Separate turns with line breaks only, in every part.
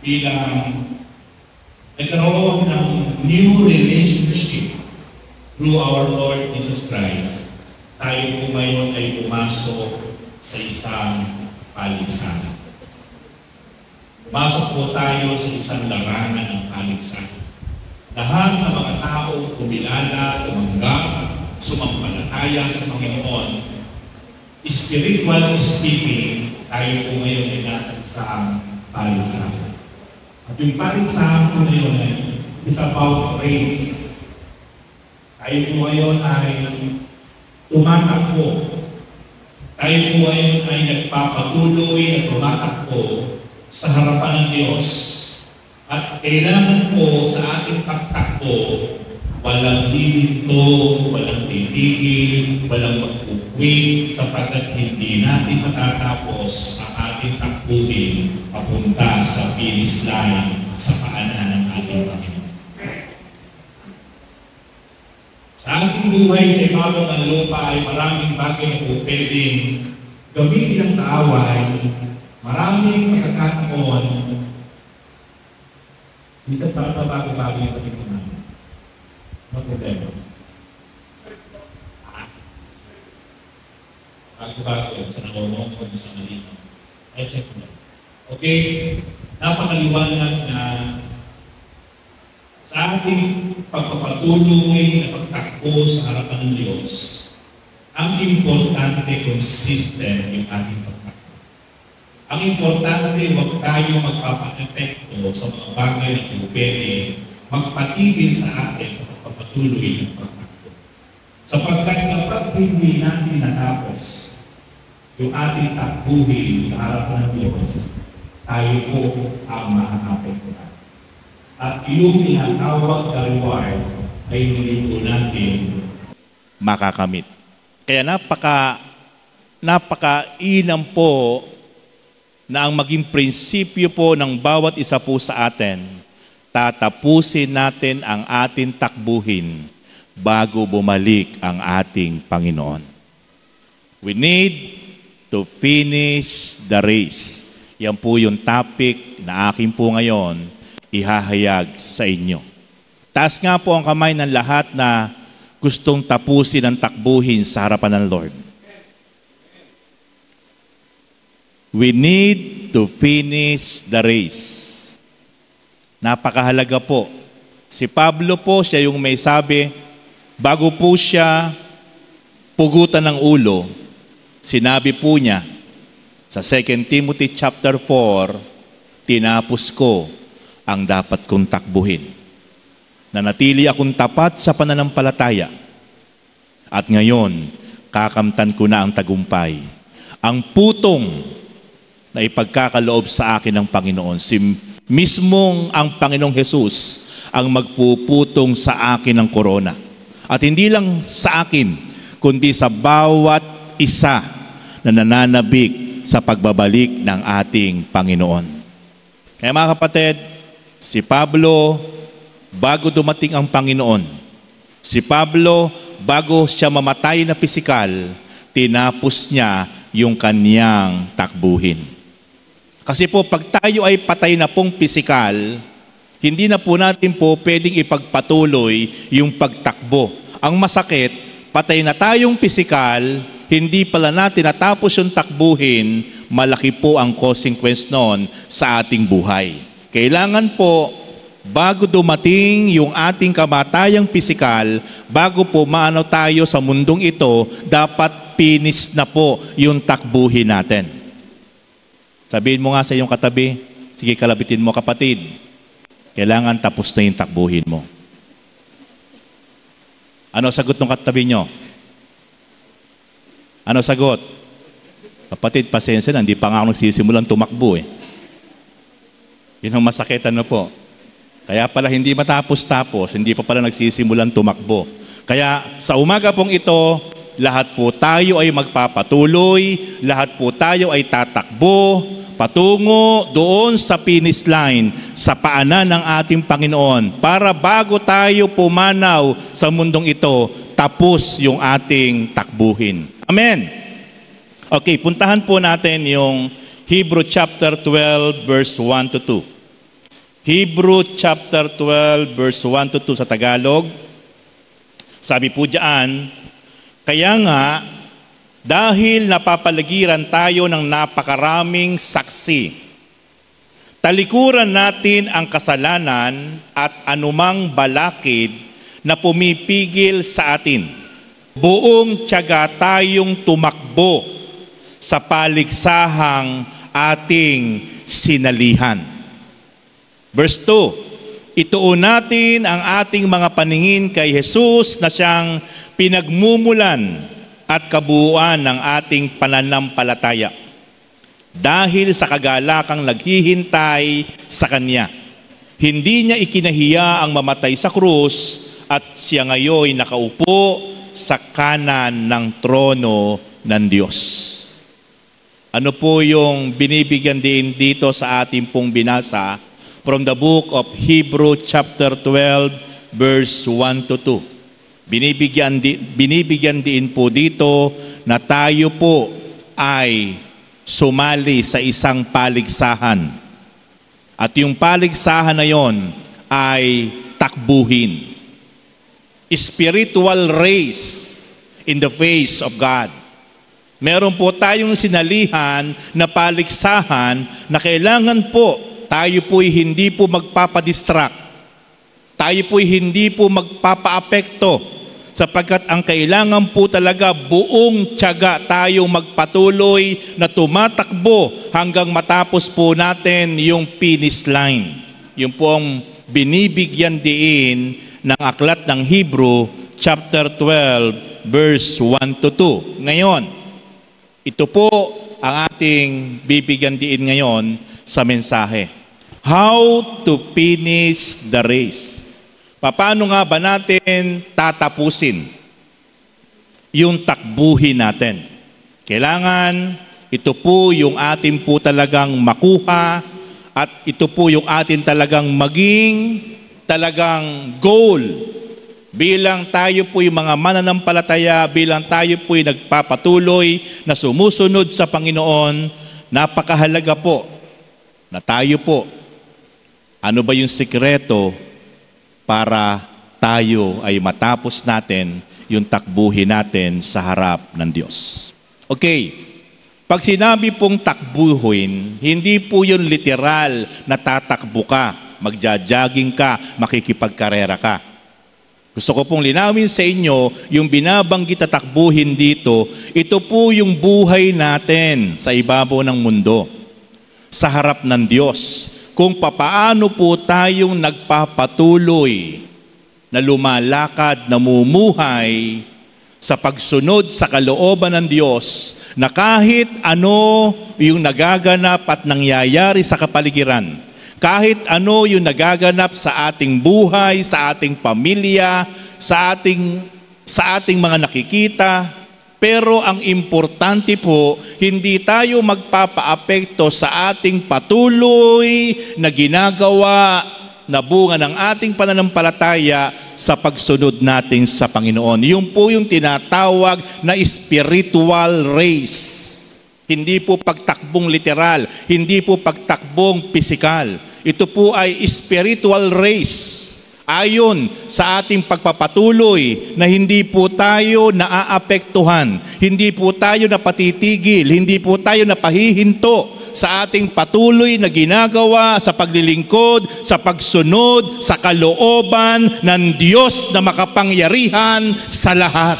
bilang nagkaroon ng new relationship through our Lord Jesus Christ, tayo po ngayon ay pumasok sa isang paligsahan. Pumasok po tayo sa isang larangan ng paligsahan. Lahat ng mga tao kumilala, tumanggap, sumampalataya sa Panginoon, spiritual speaking, tayo po ngayon ay nasa isang paligsahan. At yung paligsahan po na yun ay is about grace. Tayo po ngayon ay tumatakbo. Tayo po ngayon ay nagpapatuloy at tumatakbo sa harapan ng Diyos. At kailangan po sa ating pagtakbo, walang hihinto, walang titigil, walang magpukwit, sapagkat hindi natin matatapos ang ating takbuhin papunta sa finish line sa paanan ng ating Panginoon. Sa ating buhay sa ibabaw ng lupa ay maraming bagay na po pwedeng gamitin ng kaaway, maraming pagkakataon. Minsan para bago-bago yung patignan namin. No problema. Bago-bago yung sa nangomong o sa malino. Ay, check mo. Okay? Napakaliwanag na sa ating pagpapatuloy na pagtakbo sa harapan ng Diyos, ang importante consistent yung ating pagtakbo. Ang importante, huwag tayo magpapa-epekto sa mga bagay na pwede magpatigil sa atin sa pagpapatuloy ng pagtakbo. Sapagkat kapag hindi natin natapos yung ating takbuhin sa harapan ng Diyos, tayo po ang maapektuhan. At yung tinatawag na reward ay hindi po natin
makakamit. Kaya napaka-inam po na ang maging prinsipyo po ng bawat isa po sa atin, tatapusin natin ang ating takbuhin bago bumalik ang ating Panginoon. We need to finish the race. Yan po yung topic na akin po ngayon ihahayag sa inyo. Taas nga po ang kamay ng lahat na gustong tapusin ang takbuhin sa harapan ng Lord. We need to finish the race. Napakahalaga po. Si Pablo po, siya yung may sabi, bago po siya pugutan ng ulo, sinabi po niya sa 2 Timothy chapter 4, tinapos ko ang dapat kong takbuhin. Nanatili akong tapat sa pananampalataya. At ngayon, kakamtan ko na ang tagumpay. Ang putong na ipagkakaloob sa akin ng Panginoon. Si mismong ang Panginoong Jesus ang magpuputong sa akin ng korona. At hindi lang sa akin, kundi sa bawat isa na nananabik sa pagbabalik ng ating Panginoon. Kaya mga kapatid, si Pablo, bago dumating ang Panginoon, si Pablo, bago siya mamatay na pisikal, tinapos niya yung kaniyang takbuhin. Kasi po, pag tayo ay patay na pong pisikal, hindi na po natin po pwedeng ipagpatuloy yung pagtakbo. Ang masakit, patay na tayong pisikal, hindi pala natin natapos yung takbuhin, malaki po ang consequence noon sa ating buhay. Kailangan po, bago dumating yung ating kamatayang pisikal, bago po maano tayo sa mundong ito, dapat finish na po yung takbuhin natin. Sabihin mo nga sa iyong katabi, sige kalabitin mo kapatid, kailangan tapos na yung takbuhin mo. Ano sagot ng katabi nyo? Ano sagot? Kapatid, pasensya na, hindi pa nga ako nagsisimulan tumakbo eh. Yun ang masakit, ano po. Kaya pala hindi matapos-tapos, hindi pa pala nagsisimulan tumakbo. Kaya sa umaga pong ito, lahat po tayo ay magpapatuloy, lahat po tayo ay tatakbo, patungo doon sa finish line, sa paanan ng ating Panginoon, para bago tayo pumanaw sa mundong ito, tapos yung ating takbuhin. Amen! Okay, puntahan po natin yung Hebrew chapter 12, verse 1 to 2. Hebrew chapter 12 verse 1 to 2 sa Tagalog. Sabi po diyan, kaya nga, dahil napapaligiran tayo ng napakaraming saksi, talikuran natin ang kasalanan at anumang balakid na pumipigil sa atin. Buong tiyaga tayong tumakbo sa paliksahang ating sinalihan. Verse 2, ituon natin ang ating mga paningin kay Jesus na siyang pinagmumulan at kabuuan ng ating pananampalataya. Dahil sa kagalakang naghihintay sa Kanya, hindi niya ikinahiya ang mamatay sa krus at siya ngayon nakaupo sa kanan ng trono ng Diyos. Ano po yung binibigyan din dito sa ating pong binasa from the book of Hebrew chapter 12 verse 1 to 2. Binibigyan din po dito na tayo po ay sumali sa isang paligsahan. At yung paligsahan na yon ay takbuhin. Spiritual race in the face of God. Meron po tayong sinalihan na paligsahan na kailangan po tayo po'y hindi po magpapadistract. Tayo po'y hindi po magpapaapekto sapagkat ang kailangan po talaga buong tiyaga tayong magpatuloy na tumatakbo hanggang matapos po natin yung finish line. Yung po ang binibigyan diin ng aklat ng Hebrew chapter 12 verse 1 to 2. Ngayon, ito po ang ating bibigyan diin ngayon sa mensahe. How to finish the race. Paano nga ba natin tatapusin yung takbuhin natin? Kailangan ito po yung atin po talagang makuha at ito po yung atin talagang maging talagang goal. Bilang tayo po yung mga mananampalataya, bilang tayo po yung nagpapatuloy na sumusunod sa Panginoon, napakahalaga po na tayo po, ano ba yung sikreto para tayo ay matapos natin yung takbuhin natin sa harap ng Diyos. Okay, pag sinabi pong takbuhin, hindi po yun literal na tatakbo ka, magja-jogging ka, makikipagkarera ka. Gusto ko pong linawin sa inyo, yung binabanggit na takbuhin dito, ito po yung buhay natin sa ibabaw ng mundo, sa harap ng Diyos. Kung papaano po tayong nagpapatuloy na lumalakad, namumuhay sa pagsunod sa kalooban ng Diyos na kahit ano yung nagaganap at nangyayari sa kapaligiran, kahit ano yung nagaganap sa ating buhay, sa ating pamilya, sa ating mga nakikita, pero ang importante po, hindi tayo magpapaapekto sa ating patuloy na ginagawa na bunga ng ating pananampalataya sa pagsunod natin sa Panginoon. Yung po yung tinatawag na spiritual race. Hindi po pagtakbong literal, hindi po pagtakbong pisikal. Ito po ay spiritual race. Ayon sa ating pagpapatuloy na hindi po tayo naaapektuhan, hindi po tayo napatitigil, hindi po tayo napahihinto sa ating patuloy na ginagawa sa paglilingkod, sa pagsunod, sa kalooban ng Diyos na makapangyarihan sa lahat.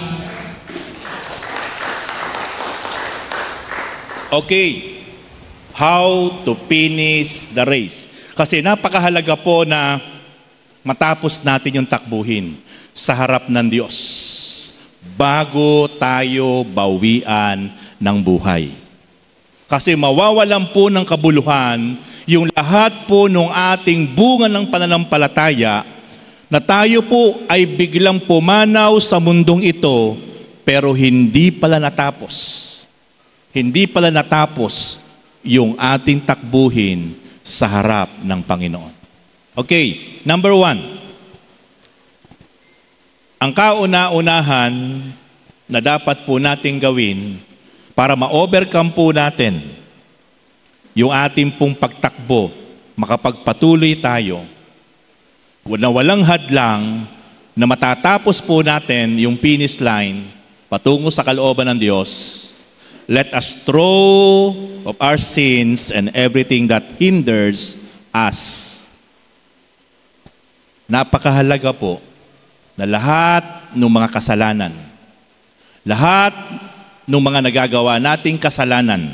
Okay, how to finish the race. Kasi napakahalaga po na matapos natin yung takbuhin sa harap ng Diyos bago tayo bawian ng buhay. Kasi mawawalan po ng kabuluhan yung lahat po ng ating bunga ng pananampalataya na tayo po ay biglang pumanaw sa mundong ito pero hindi pala natapos. Hindi pala natapos yung ating takbuhin sa harap ng Panginoon. Okay, number 1. Ang kauna-unahan na dapat po nating gawin para ma-overcome po natin yung ating pong pagtakbo makapagpatuloy tayo na walang hadlang na matatapos po natin yung finish line patungo sa kalooban ng Diyos. Let us throw of our sins and everything that hinders us. Napakahalaga po na lahat ng mga kasalanan, lahat ng mga nagagawa nating kasalanan,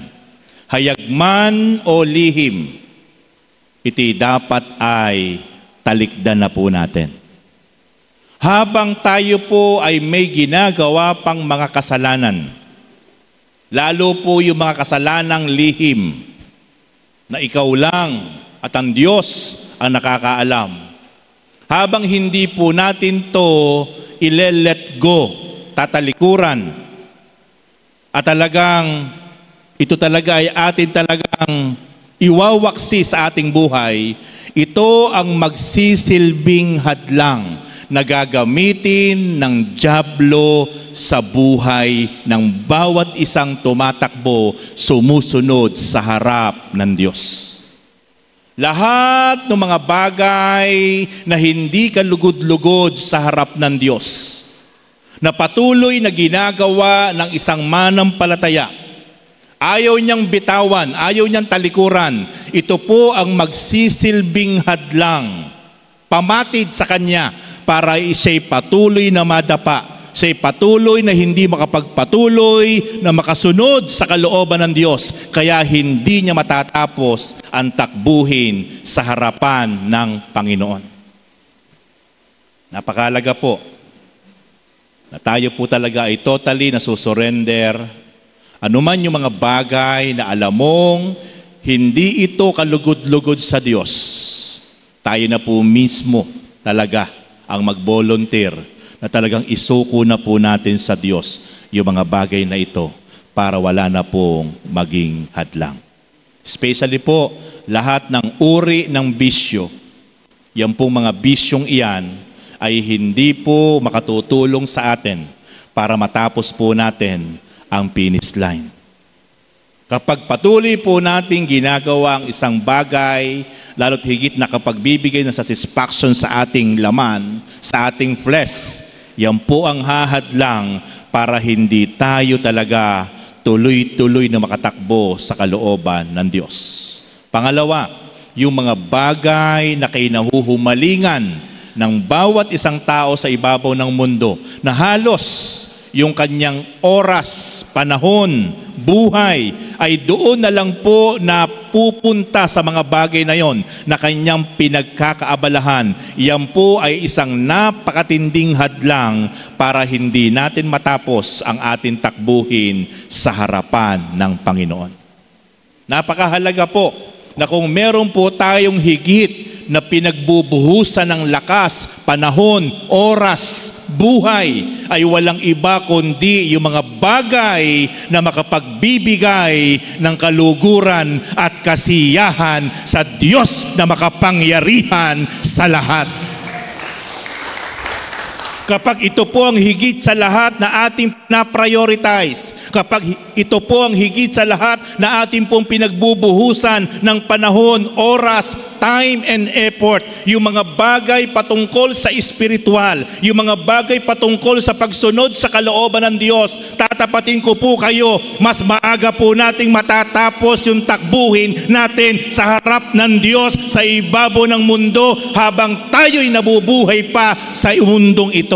hayagman o lihim, iti dapat ay talikdan na po natin. Habang tayo po ay may ginagawa pang mga kasalanan, lalo po yung mga kasalanang lihim, na ikaw lang at ang Diyos ang nakakaalam. Habang hindi po natin to ile-let go, tatalikuran, at talagang, ito talaga ay atin talagang iwawaksi sa ating buhay, ito ang magsisilbing hadlang na gagamitin ng dyablo sa buhay ng bawat isang tumatakbo, sumusunod sa harap ng Diyos. Lahat ng mga bagay na hindi kalugod-lugod sa harap ng Diyos, na patuloy na ginagawa ng isang manampalataya, ayaw niyang bitawan, ayaw niyang talikuran, ito po ang magsisilbing hadlang, pamatid sa Kanya, para siya'y patuloy na madapa, siya'y patuloy na hindi makapagpatuloy na makasunod sa kalooban ng Diyos, kaya hindi niya matatapos ang takbuhin sa harapan ng Panginoon. Napakahalaga po na tayo po talaga ay totally nasusurrender. Anuman yung mga bagay na alam mong hindi ito kalugod-lugod sa Diyos, tayo na po mismo talaga ang mag-volunteer na talagang isuko na po natin sa Diyos yung mga bagay na ito para wala na pong maging hadlang. Especially po, lahat ng uri ng bisyo, yan pong mga bisyong iyan ay hindi po makatutulong sa atin para matapos po natin ang finish line. Kapag patuloy po natin ginagawa ang isang bagay, lalo't higit na kapag bibigay ng satisfaction sa ating laman, sa ating flesh, yan po ang hahadlang para hindi tayo talaga tuloy-tuloy na makatakbo sa kalooban ng Diyos. Pangalawa, yung mga bagay na kinahuhumalingan ng bawat isang tao sa ibabaw ng mundo, na halos yung kanyang oras, panahon, buhay, ay doon na lang po na pupunta sa mga bagay na yon na kanyang pinagkakaabalahan. Yan po ay isang napakatinding hadlang para hindi natin matapos ang ating takbuhin sa harapan ng Panginoon. Napakahalaga po na kung meron po tayong higit na pinagbubuhusan ng lakas, panahon, oras, buhay, ay walang iba kundi yung mga bagay na makapagbibigay ng kaluguran at kasiyahan sa Diyos na makapangyarihan sa lahat. Kapag ito po ang higit sa lahat na ating na-prioritize, kapag ito po ang higit sa lahat na ating pong pinagbubuhusan ng panahon, oras, time and effort, yung mga bagay patungkol sa espiritual, yung mga bagay patungkol sa pagsunod sa kalooban ng Diyos, tatapatin ko po kayo, mas maaga po nating matatapos yung takbuhin natin sa harap ng Diyos sa ibabaw ng mundo habang tayo'y nabubuhay pa sa mundong ito.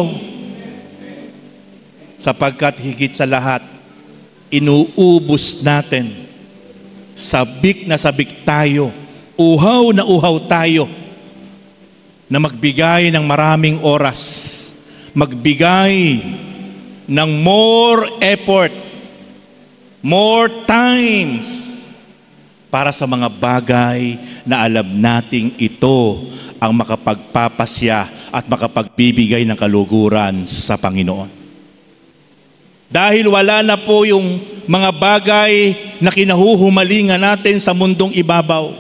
Sapagkat higit sa lahat, inuubos natin, sabik na sabik tayo, uhaw na uhaw tayo na magbigay ng maraming oras, magbigay ng more effort, more times para sa mga bagay na alam nating ito ang makapagpapasya at makapagbibigay ng kaluguran sa Panginoon. Dahil wala na po yung mga bagay na kinahuhumalingan natin sa mundong ibabaw.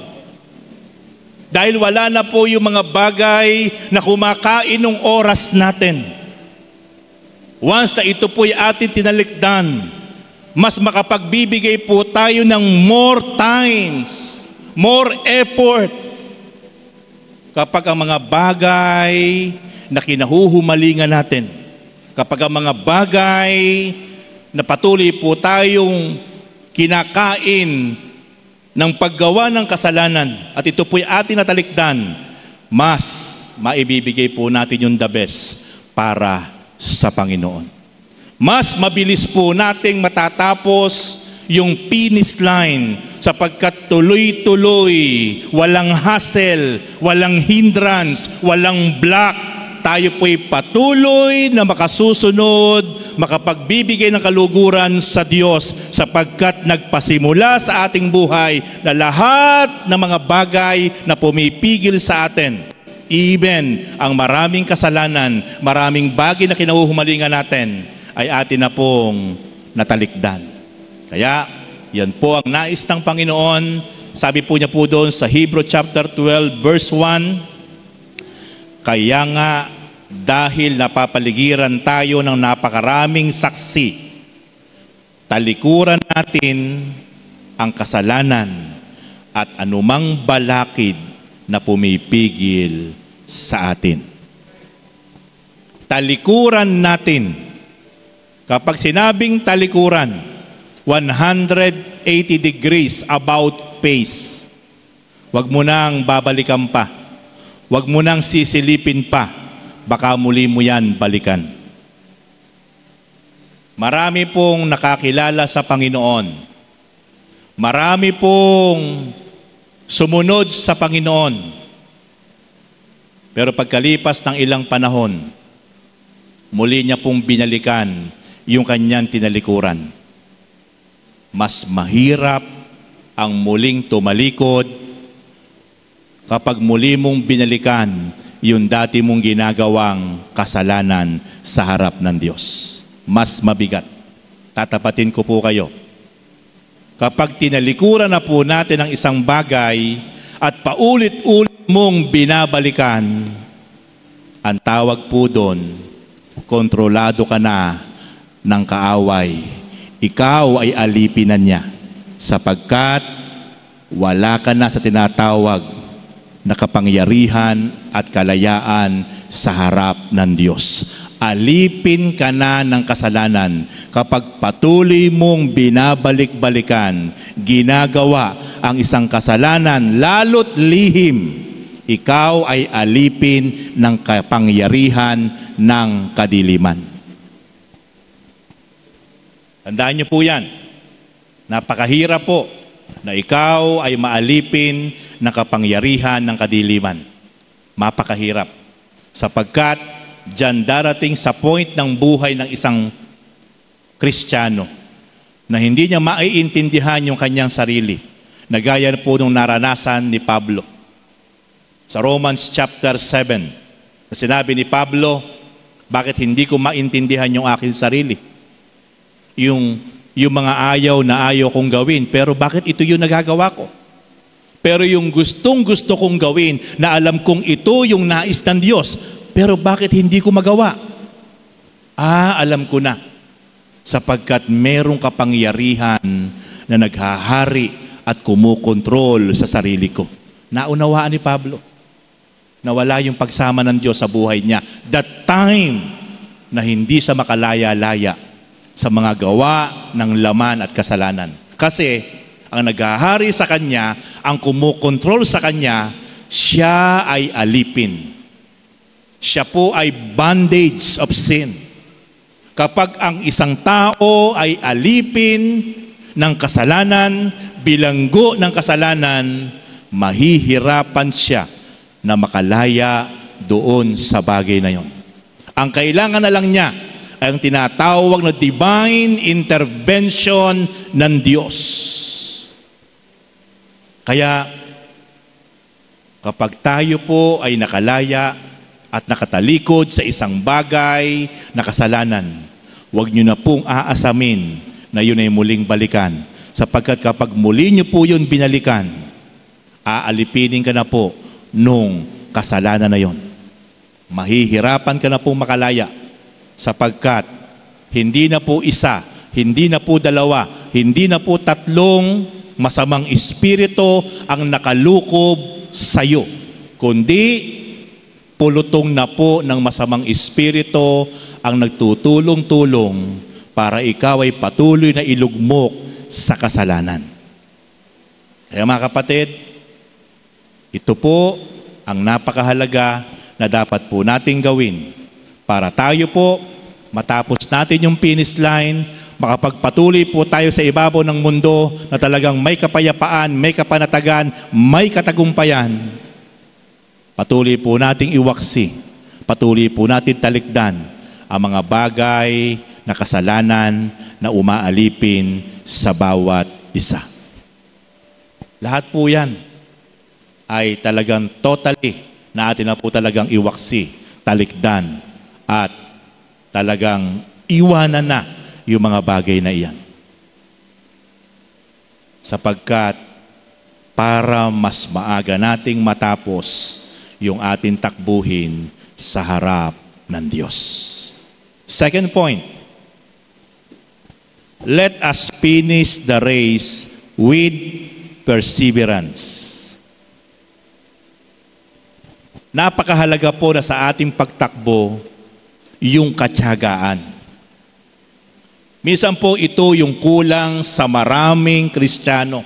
Dahil wala na po yung mga bagay na kumakain ng oras natin. Once na ito po'y atin tinalikdan, mas makapagbibigay po tayo ng more times, more effort, kapag ang mga bagay na kinahuhumalingan natin, kapag ang mga bagay na patuloy po tayong kinakain ng paggawa ng kasalanan at ito po'y ating natalikdan, mas maibibigay po natin yung the best para sa Panginoon. Mas mabilis po nating matatapos yung finish line sapagkat tuloy-tuloy, walang hassle, walang hindrance, walang block. Tayo po'y patuloy na makasusunod, makapagbibigay ng kaluguran sa Diyos sapagkat nagpasimula sa ating buhay na lahat ng mga bagay na pumipigil sa atin, even ang maraming kasalanan, maraming bagay na kinahuhumalingan natin, ay atin na pong natalikdan. Kaya, yan po ang nais ng Panginoon. Sabi po niya po doon sa Hebrew chapter 12 verse 1, kaya nga, dahil napapaligiran tayo ng napakaraming saksi, talikuran natin ang kasalanan at anumang balakid na pumipigil sa atin. Talikuran natin. Kapag sinabing talikuran, 180 degrees about face. Huwag mo nang babalikan pa. Huwag mo nang sisilipin pa. Baka muli mo yan balikan. Marami pong nakakilala sa Panginoon. Marami pong sumunod sa Panginoon. Pero pagkalipas ng ilang panahon, muli niya pong binalikan yung kanyang tinalikuran. Mas mahirap ang muling tumalikod kapag muli mong binalikan yung dati mong ginagawang kasalanan sa harap ng Diyos. Mas mabigat. Tatapatin ko po kayo. Kapag tinalikuran na po natin ang isang bagay at paulit-ulit mong binabalikan, ang tawag po doon, kontrolado ka na ng kaaway. Ikaw ay alipinan niya sapagkat wala ka na sa tinatawag na kapangyarihan at kalayaan sa harap ng Diyos. Alipin ka na ng kasalanan kapag patuloy mong binabalik-balikan, ginagawa ang isang kasalanan, lalo't lihim, ikaw ay alipin ng kapangyarihan ng kadiliman. Tandaan niyo po yan. Napakahirap po na ikaw ay maalipin ng kapangyarihan ng kadiliman. Mapakahirap. Sapagkat diyan darating sa point ng buhay ng isang Kristiyano na hindi niya maiintindihan yung kanyang sarili. Nagaya po nung naranasan ni Pablo. Sa Romans chapter 7, na sinabi ni Pablo, bakit hindi ko maintindihan yung aking sarili? Yung mga ayaw na ayaw kong gawin, pero bakit ito yung nagagawa ko? Pero yung gustong-gusto kong gawin na alam kong ito yung nais ng Diyos, pero bakit hindi ko magawa? Alam ko na. Sapagkat merong kapangyarihan na naghahari at kumukontrol sa sarili ko. Naunawaan ni Pablo. Nawala yung pagsama ng Diyos sa buhay niya. That time na hindi siya makalaya-laya sa mga gawa ng laman at kasalanan. Kasi ang naghahari sa kanya, ang kumukontrol sa kanya, siya ay alipin. Siya po ay bondage of sin. Kapag ang isang tao ay alipin ng kasalanan, bilanggo ng kasalanan, mahihirapan siya na makalaya doon sa bagay na yon. Ang kailangan na lang niya ay ang tinatawag na divine intervention ng Diyos. Kaya kapag tayo po ay nakalaya at nakatalikod sa isang bagay na kasalanan, huwag nyo na pong aasamin na yun ay muling balikan. Sapagkat kapag muli nyo po yun binalikan, aalipinin ka na po nung kasalanan na yun. Mahihirapan ka na pong makalaya sapagkat hindi na po isa, hindi na po dalawa, hindi na po tatlong masamang espiritu ang nakalukob sa iyo. kundi pulutong na po ng masamang espiritu ang nagtutulong-tulong para ikaw ay patuloy na ilugmok sa kasalanan. Kaya mga kapatid, ito po ang napakahalaga na dapat po nating gawin para tayo po matapos natin yung finish line, makapagpatuloy po tayo sa ibabaw ng mundo na talagang may kapayapaan, may kapanatagan, may katagumpayan. Patuloy po nating iwaksi, patuloy po natin talikdan ang mga bagay na kasalanan na umaalipin sa bawat isa. Lahat po yan ay talagang totally na atin na po talagang iwaksi, talikdan, at talagang iwanan na yung mga bagay na iyan. Sapagkat para mas maaga nating matapos yung ating takbuhin sa harap ng Diyos. Second point, let us finish the race with perseverance. Napakahalaga po na sa ating pagtakbo yung katyagaan. Minsan po ito yung kulang sa maraming Kristiyano.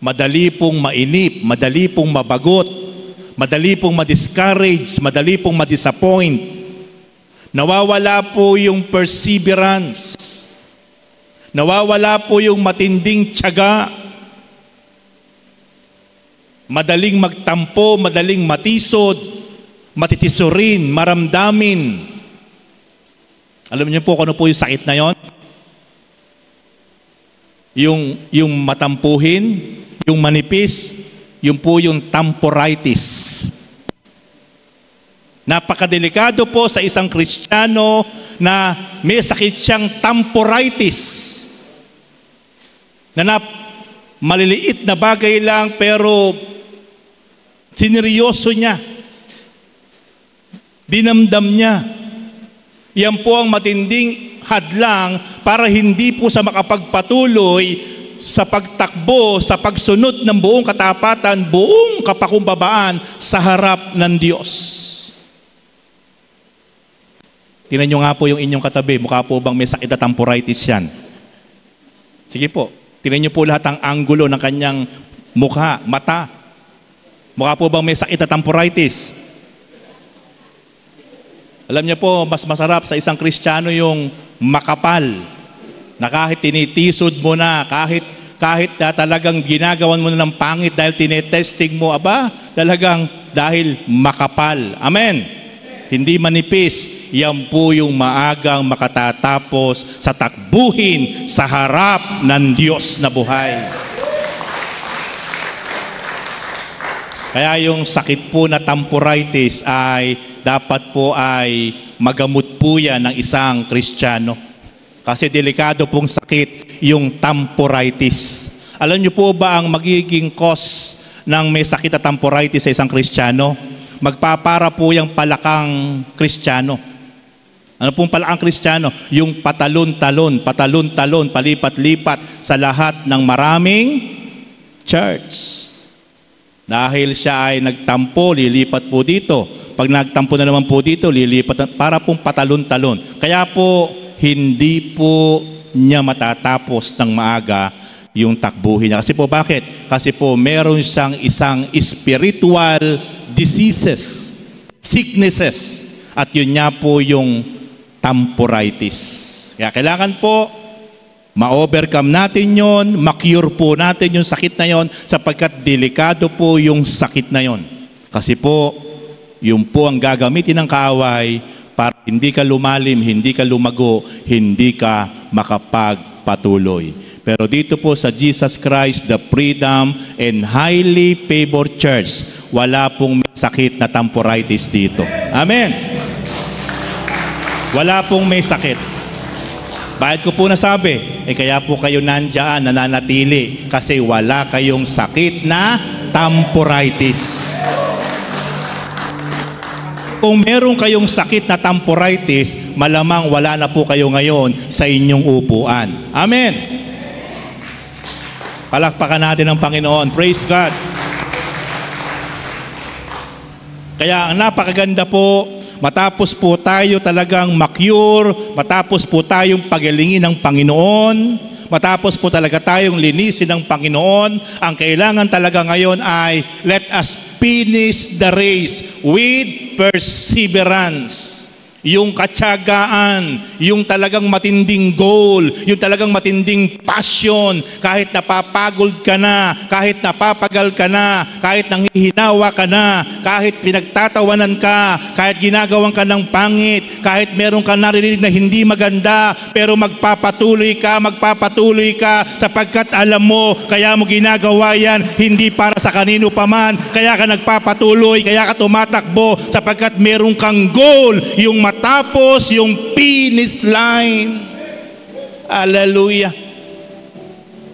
Madali pong mainip, madali pong mabagot, madali pong ma-discourage, madali pong ma-disappoint. Nawawala po yung perseverance. Nawawala po yung matinding tiyaga. Madaling magtampo, madaling matisod, matitisurin, maramdamin. Alam niyo po kung ano po yung sakit na yon? Yung matampuhin, yung manipis, yung po yung tamporitis. Napakadelikado po sa isang Kristiyano na may sakit siyang tamporitis. Na maliliit na bagay lang pero sineryoso niya. Dinamdam niya. Yan po ang matinding hadlang para hindi po sa makapagpatuloy sa pagtakbo, sa pagsunod ng buong katapatan, buong kapakumbabaan sa harap ng Diyos. Tingnan nyo nga po yung inyong katabi. Mukha po bang may sakit na tamporitis yan? Sige po. Tingnan nyo po lahat ang anggulo ng kanyang mukha, mata. Mukha po bang may sakit na tamporitis? Alam niyo po, mas masarap sa isang Kristiyano yung makapal. Na kahit tinitisod mo na, kahit talagang ginagawan mo na ng pangit dahil tinetesting mo, talagang dahil makapal. Amen. Hindi manipis. Yan po yung maagang makatatapos sa takbuhin sa harap ng Diyos na buhay. Kaya yung sakit po na tamporitis ay dapat po ay magamot po yan ng isang Kristiyano. Kasi delikado pong sakit yung tamporitis. Alam niyo po ba ang magiging cause ng may sakit na tamporitis sa isang Kristiyano? Magpapara po yung palakang Kristiyano. Ano pong palakang Kristiyano? Yung patalon-talon, palipat-lipat sa lahat ng maraming church. Dahil siya ay nagtampo, lilipat po dito. Pag nagtampo na naman po dito, lilipat para pong patalon-talon. Kaya po, hindi po niya matatapos ng maaga yung takbuhin niya. Kasi po bakit? Kasi po meron siyang isang spiritual diseases, sicknesses. At yun niya po yung tamporitis. Kaya kailangan po ma-overcome natin yon, ma-cure po natin yung sakit na yon sapagkat delikado po yung sakit na yon. Kasi po, yun po ang gagamitin ng kaaway para hindi ka lumalim, hindi ka lumago, hindi ka makapagpatuloy. Pero dito po sa Jesus Christ, the Freedom and Highly Favored Church, wala pong may sakit na tamporitis dito. Amen! Wala pong may sakit. Bakit ko po nasabi? Kaya po kayo nandyan, nananatili kasi wala kayong sakit na tamporitis. Kung meron kayong sakit na tamporitis, malamang wala na po kayo ngayon sa inyong upuan. Amen. Palakpakan natin ang Panginoon. Praise God. Kaya ang napakaganda po, matapos po tayo talagang makyure, matapos po tayong pagalingin ng Panginoon, matapos po talaga tayong linisin ng Panginoon, ang kailangan talaga ngayon ay let us finish the race with perseverance. Yung katyagaan, yung talagang matinding goal, yung talagang matinding passion, kahit napapagod ka na, kahit napapagal ka na, kahit nanghihinawa ka na, kahit pinagtatawanan ka, kahit ginagawan ka ng pangit, kahit meron ka narinig na hindi maganda, pero magpapatuloy ka sapagkat alam mo, kaya mo ginagawa yan, hindi para sa kanino paman, kaya ka nagpapatuloy, kaya ka tumatakbo, sapagkat meron kang goal, yung matapos yung finish line. Hallelujah.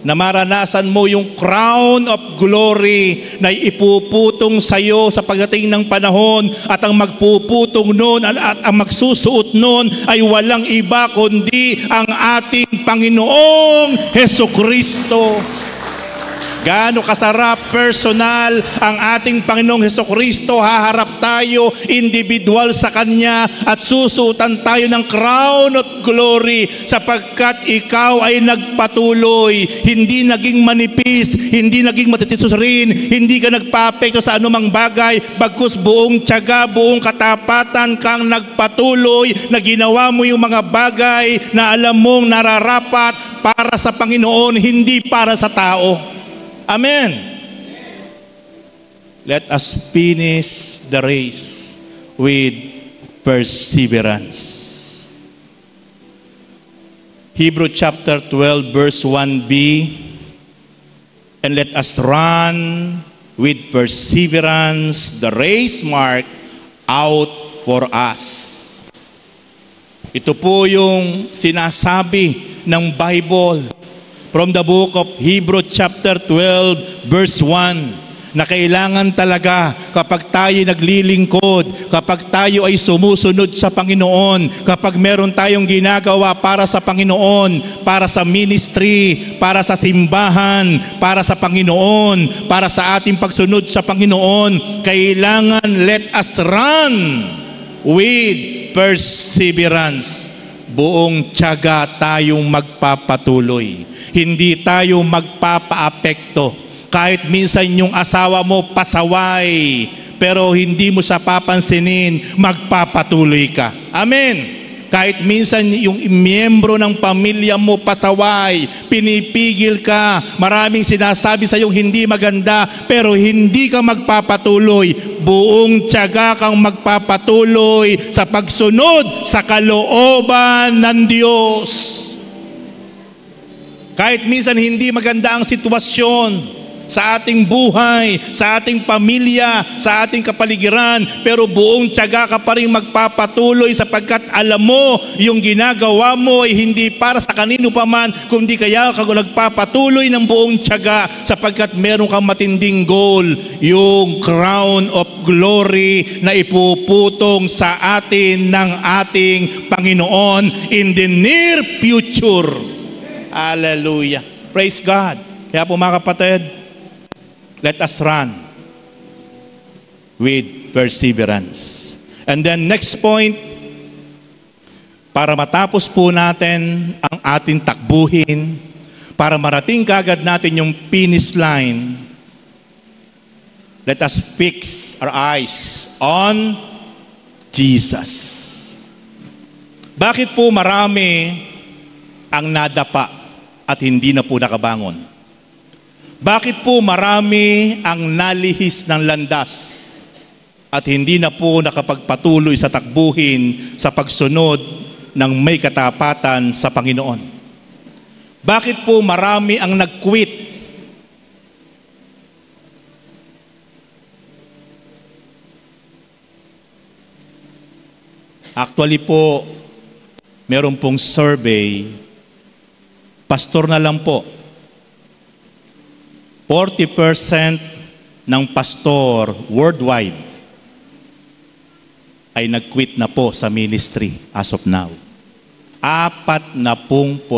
Na maranasan mo yung crown of glory na ipuputong sa iyo sa pagdating ng panahon, at ang magpuputong noon at ang magsusuot noon ay walang iba kundi ang ating Panginoong Hesukristo. Gaano kasarap, personal, ang ating Panginoong Hesukristo. Haharap tayo individual sa Kanya at susuotan tayo ng crown of glory sapagkat ikaw ay nagpatuloy, hindi naging manipis, hindi naging matitisos rin, hindi ka nagpa-apekto sa anumang bagay, bagkus buong tiyaga, buong katapatan kang nagpatuloy na ginawa mo yung mga bagay na alam mong nararapat para sa Panginoon, hindi para sa tao. Amen. Let us finish the race with perseverance. Hebrew chapter 12 verse 1b, and let us run with perseverance the race marked out for us. Ito po yung sinasabi ng Bible from the book of Hebrew chapter 12 verse 1, na kailangan talaga kapag tayo naglilingkod, kapag tayo ay sumusunod sa Panginoon, kapag meron tayong ginagawa para sa Panginoon, para sa ministry, para sa simbahan, para sa Panginoon, para sa ating pagsunod sa Panginoon, kailangan let us run with perseverance. Buong tiyaga tayong magpapatuloy. Hindi tayo magpapaapekto. Kahit minsan yung asawa mo pasaway, pero hindi mo siya papansinin, magpapatuloy ka. Amen. Kahit minsan yung miyembro ng pamilya mo pasaway, pinipigil ka, maraming sinasabi sa iyong hindi maganda, pero hindi ka magpapatuloy. Buong tiyaga kang magpapatuloy sa pagsunod sa kalooban ng Diyos. Kahit minsan hindi maganda ang sitwasyon sa ating buhay, sa ating pamilya, sa ating kapaligiran, pero buong tiyaga ka pa rin magpapatuloy sapagkat alam mo yung ginagawa mo ay hindi para sa kanino pa man, kundi kaya ka nagpapatuloy ng buong tiyaga sapagkat meron kang matinding goal, yung crown of glory na ipuputong sa atin ng ating Panginoon in the near future. Hallelujah. Praise God. Kaya po mga kapatid, let us run with perseverance. And then next point, para matapos po natin ang ating takbuhin, para marating kagad natin yung finish line, let us fix our eyes on Jesus. Bakit po marami ang nadapa at hindi na po nakabangon? Bakit po marami ang nalihis ng landas at hindi na po nakapagpatuloy sa takbuhin sa pagsunod ng may katapatan sa Panginoon? Bakit po marami ang nag-quit? Actually po, meron pong survey, pastor na lang po, 40% ng pastor worldwide ay nag-quit na po sa ministry as of now. 40%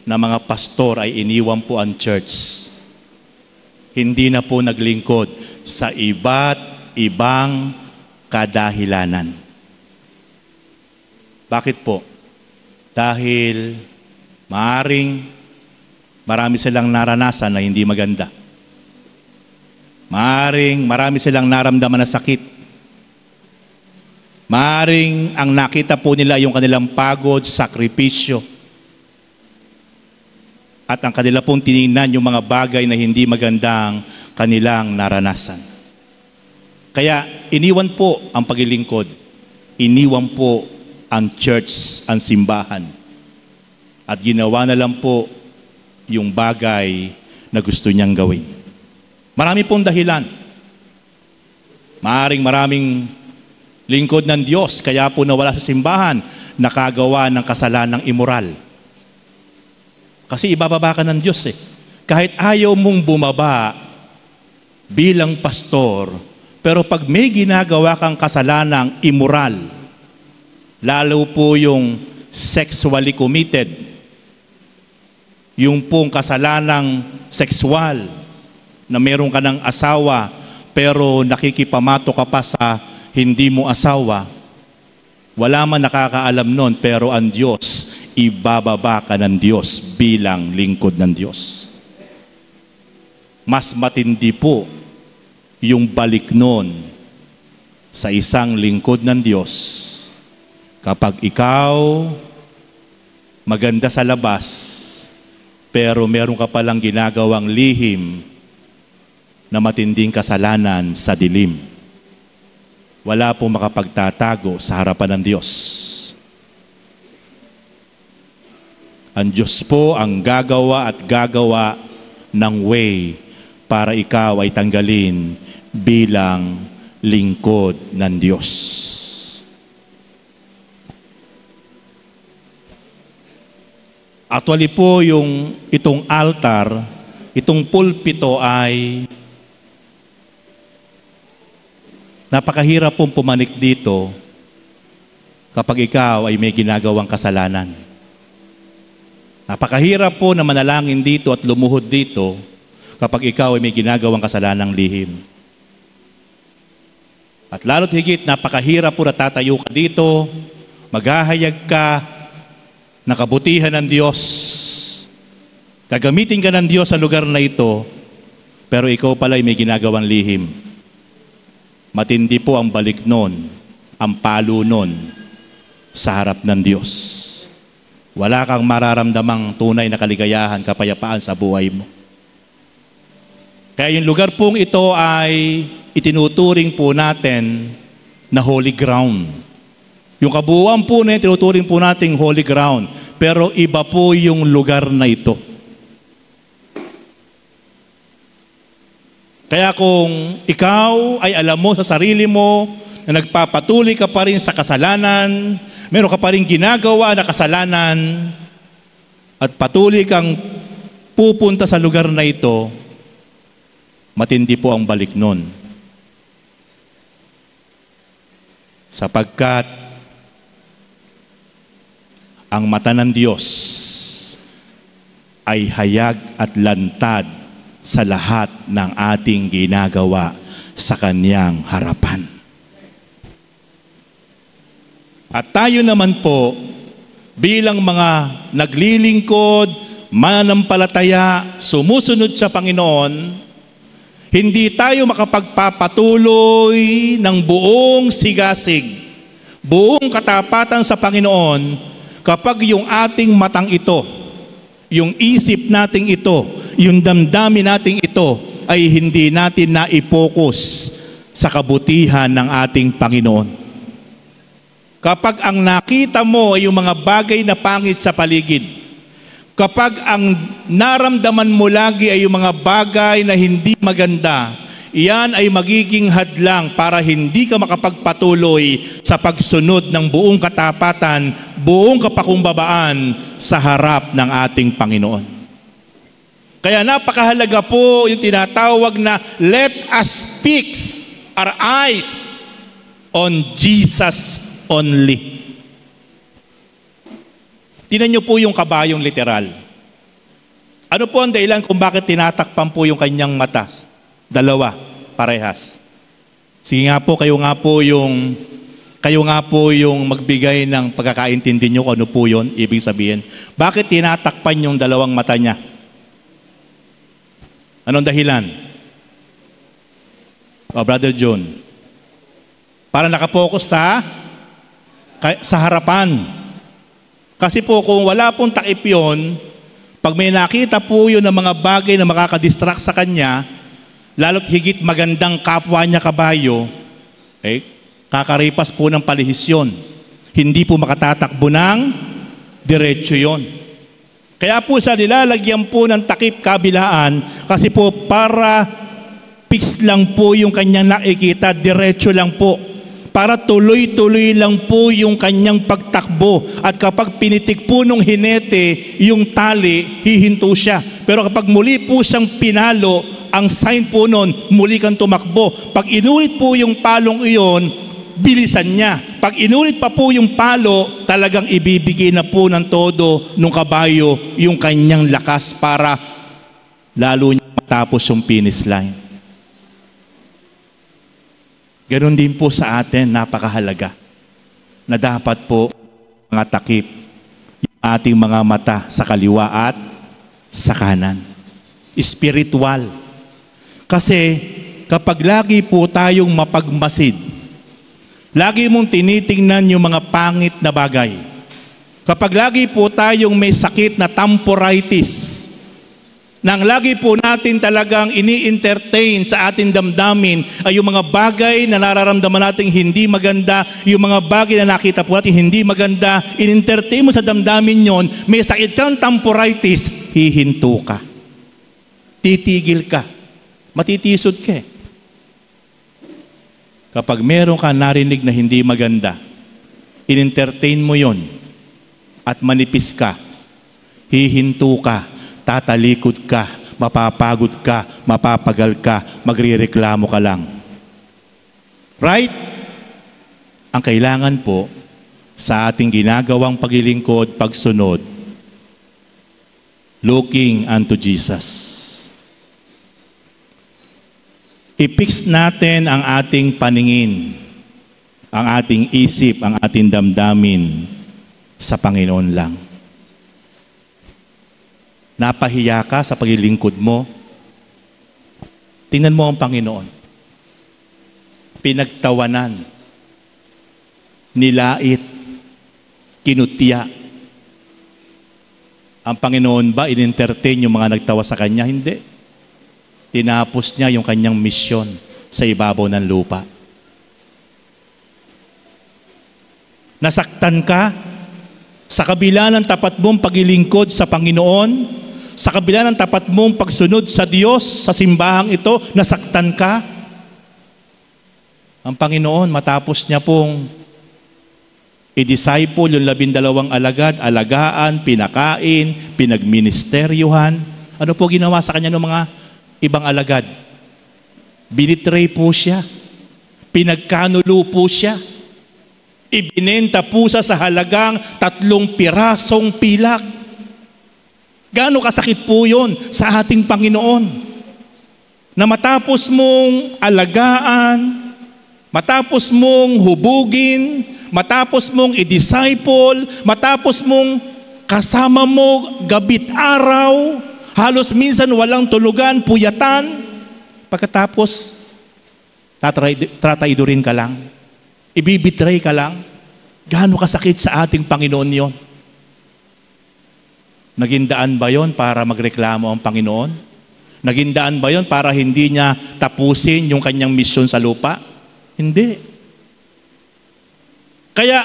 na mga pastor ay iniwan po ang church. Hindi na po naglingkod sa iba't ibang kadahilanan. Bakit po? Dahil maaring marami silang naranasan na hindi maganda. Maaring marami silang naramdaman na sakit. Maaring ang nakita po nila yung kanilang pagod, sakripisyo. At ang kanila pong tinignan yung mga bagay na hindi magandang kanilang naranasan. Kaya iniwan po ang paglilingkod. Iniwan po ang church, ang simbahan. At ginawa na lang po yung bagay na gusto niyang gawin. Marami pong dahilan. Maraming lingkod ng Diyos, kaya po nawala sa simbahan, nakagawa ng kasalanang immoral. Kasi ibababa ka ng Diyos eh. Kahit ayaw mong bumaba bilang pastor, pero pag may ginagawa kang kasalanang immoral, lalo po yung sexually committed, yung pong kasalanang sexual, na meron ka ng asawa, pero nakikipamato ka pa sa hindi mo asawa, wala man nakakaalam nun, pero ang Diyos, ibababa ka ng Diyos bilang lingkod ng Diyos. Mas matindi po yung balik nun sa isang lingkod ng Diyos kapag ikaw maganda sa labas, pero meron ka palang ginagawang lihim na matinding kasalanan sa dilim. Wala pong makapagtatago sa harapan ng Diyos. Ang Diyos po ang gagawa at gagawa ng way para ikaw ay tanggalin bilang lingkod ng Diyos. Actually po itong altar, itong pulpito ay napakahirap pong pumanik dito kapag ikaw ay may ginagawang kasalanan. Napakahirap po na manalangin dito at lumuhod dito kapag ikaw ay may ginagawang kasalanang lihim. At lalo't higit, napakahirap po na tatayo ka dito, maghahayag ka ng kabutihan ng Diyos. Gagamitin ka ng Diyos sa lugar na ito, pero ikaw pala ay may ginagawang lihim. Matindi po ang balik nun, ang palo nun sa harap ng Diyos. Wala kang mararamdamang tunay na kaligayahan, kapayapaan sa buhay mo. Kaya yung lugar pong ito ay itinuturing po natin na holy ground. Yung kabuuan po na itinuturing po natin holy ground. Pero iba po yung lugar na ito. Kaya kung ikaw ay alam mo sa sarili mo na nagpapatuloy ka pa rin sa kasalanan, meron ka pa rin ginagawa na kasalanan, at patuloy kang pupunta sa lugar na ito, matindi po ang balik nun. Sapagkat ang mata ng Diyos ay hayag at lantad sa lahat ng ating ginagawa sa Kanyang harapan. At tayo naman po, bilang mga naglilingkod, mananampalataya, sumusunod sa Panginoon, hindi tayo makapagpapatuloy ng buong sigasig, buong katapatan sa Panginoon kapag yung ating matang ito, yung isip nating ito, yung damdamin nating ito ay hindi natin na-focus sa kabutihan ng ating Panginoon. Kapag ang nakita mo ay yung mga bagay na pangit sa paligid, kapag ang naramdaman mo lagi ay yung mga bagay na hindi maganda, iyan ay magiging hadlang para hindi ka makapagpatuloy sa pagsunod ng buong katapatan, buong kapakumbabaan sa harap ng ating Panginoon. Kaya napakahalaga po yung tinatawag na let us fix our eyes on Jesus only. Tingnan niyo po yung kabayong literal. Ano po ang dahilan kung bakit tinatakpan po yung kanyang mata? Dalawa, parehas. Sige nga po, kayo nga po yung magbigay ng pagkakaintindi nyo kung ano po yun, ibig sabihin. Bakit tinatakpan yung dalawang mata niya? Anong dahilan? Brother John. Para nakapokus sa harapan. Kasi po kung wala pong takip yun, pag may nakita po yun ng mga bagay na makakadistract sa kanya, lalo't higit magandang kapwa niya kabayo, kakaripas po ng palihisyon. Hindi po makatatakbo ng diretso yon. Kaya po sa nilalagyan po ng takip kabilaan, kasi po para fix lang po yung kanyang nakikita, diretso lang po. Para tuloy-tuloy lang po yung kanyang pagtakbo. At kapag pinitik po nung hinete yung tali, hihinto siya. Pero kapag muli po siyang pinalo, ang sign po nun, muli kang tumakbo. Pag inulit po yung palong iyon, bilisan niya. Pag inulit pa po yung palo, talagang ibibigay na po ng todo nung kabayo yung kanyang lakas para lalo niya matapos yung finish line. Ganon din po sa atin, napakahalaga na dapat po mga takip yung ating mga mata sa kaliwa at sa kanan. Spiritual. Kasi kapag lagi po tayong mapagmasid, lagi mong tinitingnan yung mga pangit na bagay. Kapag lagi po tayong may sakit na temporitis, nang lagi po natin talagang ini-entertain sa ating damdamin ay yung mga bagay na nararamdaman natin hindi maganda, yung mga bagay na nakita po natin hindi maganda, in-entertain mo sa damdamin yon, may sakit kang temporitis, hihinto ka. Titigil ka. Matitisod ka. Kapag meron ka narinig na hindi maganda, in-entertain mo yon at manipis ka, hihinto ka. Tatalikod ka, mapapagod ka, mapapagal ka, magrereklamo ka lang. Right? Ang kailangan po sa ating ginagawang paglilingkod, pagsunod, looking unto Jesus. I-fix natin ang ating paningin, ang ating isip, ang ating damdamin sa Panginoon lang. Napahiya ka sa paglilingkod mo, tingnan mo ang Panginoon. Pinagtawanan, nilait, kinutya. Ang Panginoon ba in-entertain yung mga nagtawa sa Kanya? Hindi. Tinapos niya yung Kanyang misyon sa ibabaw ng lupa. Nasaktan ka sa kabila ng tapat mong paglilingkod sa Panginoon, sa kabila ng tapat mong pagsunod sa Diyos, sa simbahang ito, nasaktan ka. Ang Panginoon, matapos niya pong i-disciple yung 12 alagad, alagaan, pinakain, pinagministeryuhan. Ano po ginawa sa kanya ng mga ibang alagad? Binitray po siya. Pinagkanulo po siya. Ibinenta po sa halagang 3 pirasong pilak. Gaano kasakit po yun sa ating Panginoon? Na matapos mong alagaan, matapos mong hubugin, matapos mong i-disciple, matapos mong kasama mo gabit araw, halos minsan walang tulugan, puyatan, pagkatapos tataidurin ka lang, ibibitray ka lang. Gaano kasakit sa ating Panginoon yon? Naging daan ba yon para magreklamo ang Panginoon? Naging daan ba yon para hindi niya tapusin yung kanyang misyon sa lupa? Hindi. Kaya,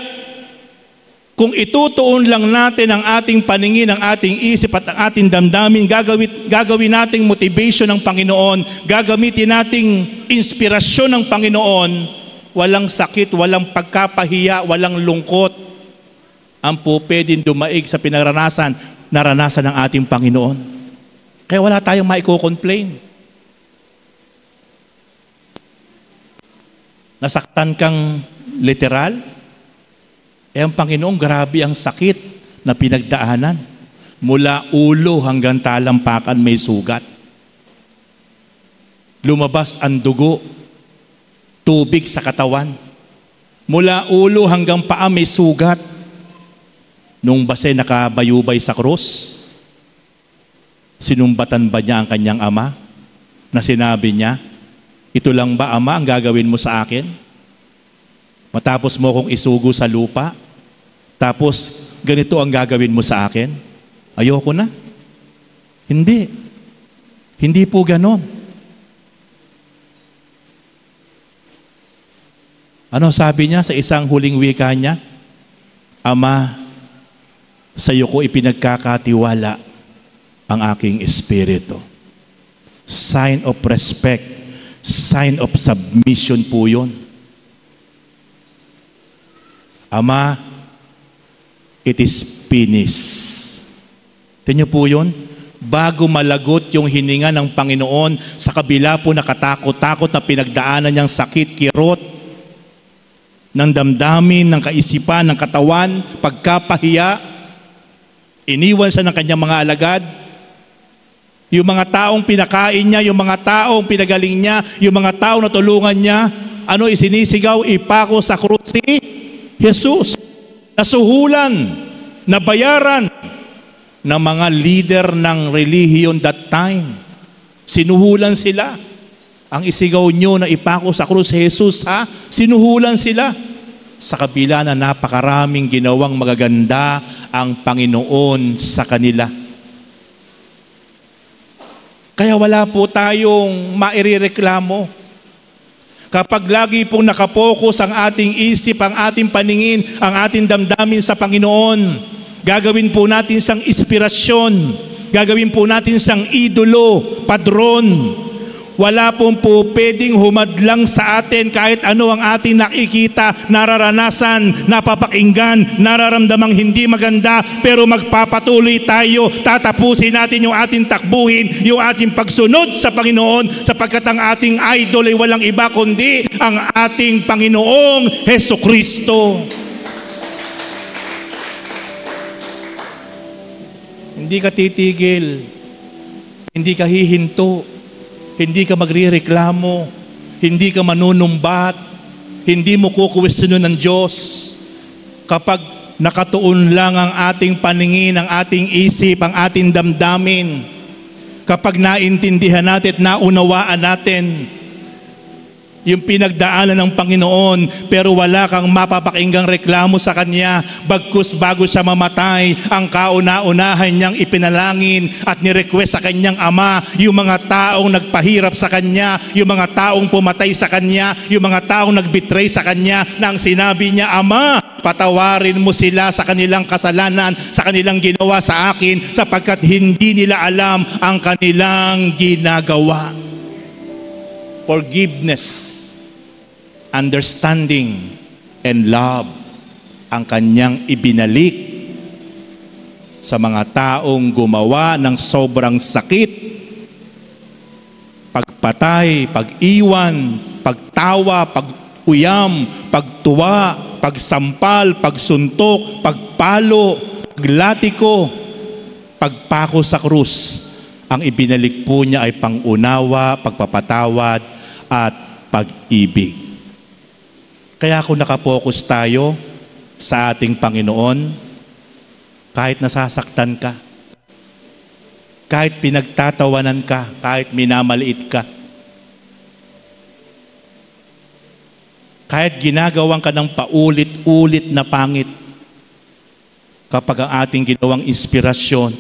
kung itutuon lang natin ang ating paningin, ang ating isip at ang ating damdamin, gagawin nating motivation ng Panginoon, gagamitin nating inspirasyon ng Panginoon, walang sakit, walang pagkapahiya, walang lungkot ang po pwedeng dumaig sa naranasan ng ating Panginoon. Kaya wala tayong maiko-complain. Nasaktan kang literal, ang Panginoon, grabe ang sakit na pinagdaanan. Mula ulo hanggang talampakan may sugat. Lumabas ang dugo. tubig sa katawan. Mula ulo hanggang paa may sugat. Nung ba siya nakabayubay sa krus, sinumbatan ba niya ang kanyang ama na sinabi niya, ito lang ba, Ama, ang gagawin mo sa akin? Matapos mo kong isugo sa lupa, tapos ganito ang gagawin mo sa akin? Ayoko na. Hindi. Hindi po ganon. Ano sabi niya sa isang huling wika niya? Ama, sa iyo ko ipinagkakatiwala ang aking espiritu. Sign of respect, sign of submission po yun. Ama, it is finished. Tingnan po yun? Bago malagot yung hininga ng Panginoon, sa kabila po nakatakot-takot na pinagdaanan niyang sakit, kirot, ng damdamin, ng kaisipan, ng katawan, pagkapahiya, iniwan siya ng kanyang mga alagad. Yung mga taong pinakain niya, yung mga taong pinagaling niya, yung mga taong natulungan niya, ano isinisigaw, ipako sa krus si Jesus. Nasuhulan, nabayaran ng mga leader ng relihiyon that time. Sinuhulan sila. Ang isigaw nyo na ipako sa krus si Jesus, ha? Sinuhulan sila. Sa kabila na napakaraming ginawang magaganda ang Panginoon sa kanila. Kaya wala po tayong mairereklamo. Kapag lagi pong nakapokus ang ating isip, ang ating paningin, ang ating damdamin sa Panginoon, gagawin po natin siyang inspirasyon, gagawin po natin siyang idolo, padron. Wala pong po pwedeng humadlang sa atin kahit ano ang ating nakikita, nararanasan, napapakinggan, nararamdamang hindi maganda, pero magpapatuloy tayo, tatapusin natin yung ating takbuhin, yung ating pagsunod sa Panginoon, sapagkat ang ating idol ay walang iba kundi ang ating Panginoong Hesukristo. Hindi ka titigil, hindi ka hihinto, hindi ka magrereklamo, hindi ka manunumbat, hindi mo kukwestiyonin ng Diyos. Kapag nakatuon lang ang ating paningin, ang ating isip, ang ating damdamin, kapag naintindihan natin at naunawaan natin yung pinagdaanan ng Panginoon, pero wala kang mapapakinggang reklamo sa Kanya, bagkus bago siya mamatay, ang kauna-unahan niyang ipinalangin at nirequest sa Kanyang Ama, yung mga taong nagpahirap sa Kanya, yung mga taong pumatay sa Kanya, yung mga taong nagbitray sa Kanya, nang sinabi niya, Ama, patawarin mo sila sa kanilang kasalanan, sa kanilang ginawa sa akin, sapagkat hindi nila alam ang kanilang ginagawa. Forgiveness, understanding, and love ang kanyang ibinalik sa mga taong gumawa ng sobrang sakit, pagpatay, pag-iwan, pagtawa, pag-uyam, pagtuwa, pagsampal, pagsuntok, pagpalo, paglatiko, pagpako sa krus. Ang ibinalik po niya ay pangunawa, pagpapatawad, at pag-ibig. Kaya kung nakapokus tayo sa ating Panginoon, kahit nasasaktan ka, kahit pinagtatawanan ka, kahit minamaliit ka, kahit ginagawan ka ng paulit-ulit na pangit, kapag ang ating ginawang inspirasyon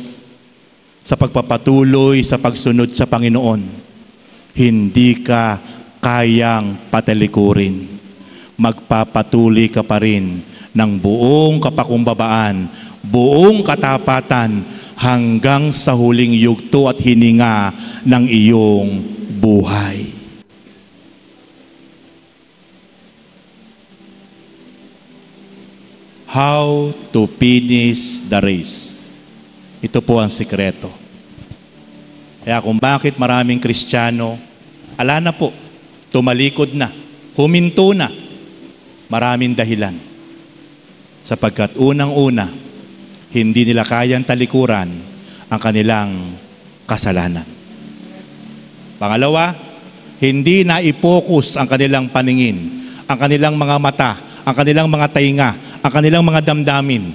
sa pagpapatuloy sa pagsunod sa Panginoon, hindi ka kayang patalikurin. Magpapatuloy ka pa rin ng buong kapakumbabaan, buong katapatan, hanggang sa huling yugto at hininga ng iyong buhay. How to finish the race. Ito po ang sikreto. Kaya kung bakit maraming Kristiyano, ala na po, tumalikod na, huminto na, maraming dahilan. Sapagkat unang-una, hindi nila kayang talikuran ang kanilang kasalanan. Pangalawa, hindi na i-focus ang kanilang paningin, ang kanilang mga mata, ang kanilang mga tainga, ang kanilang mga damdamin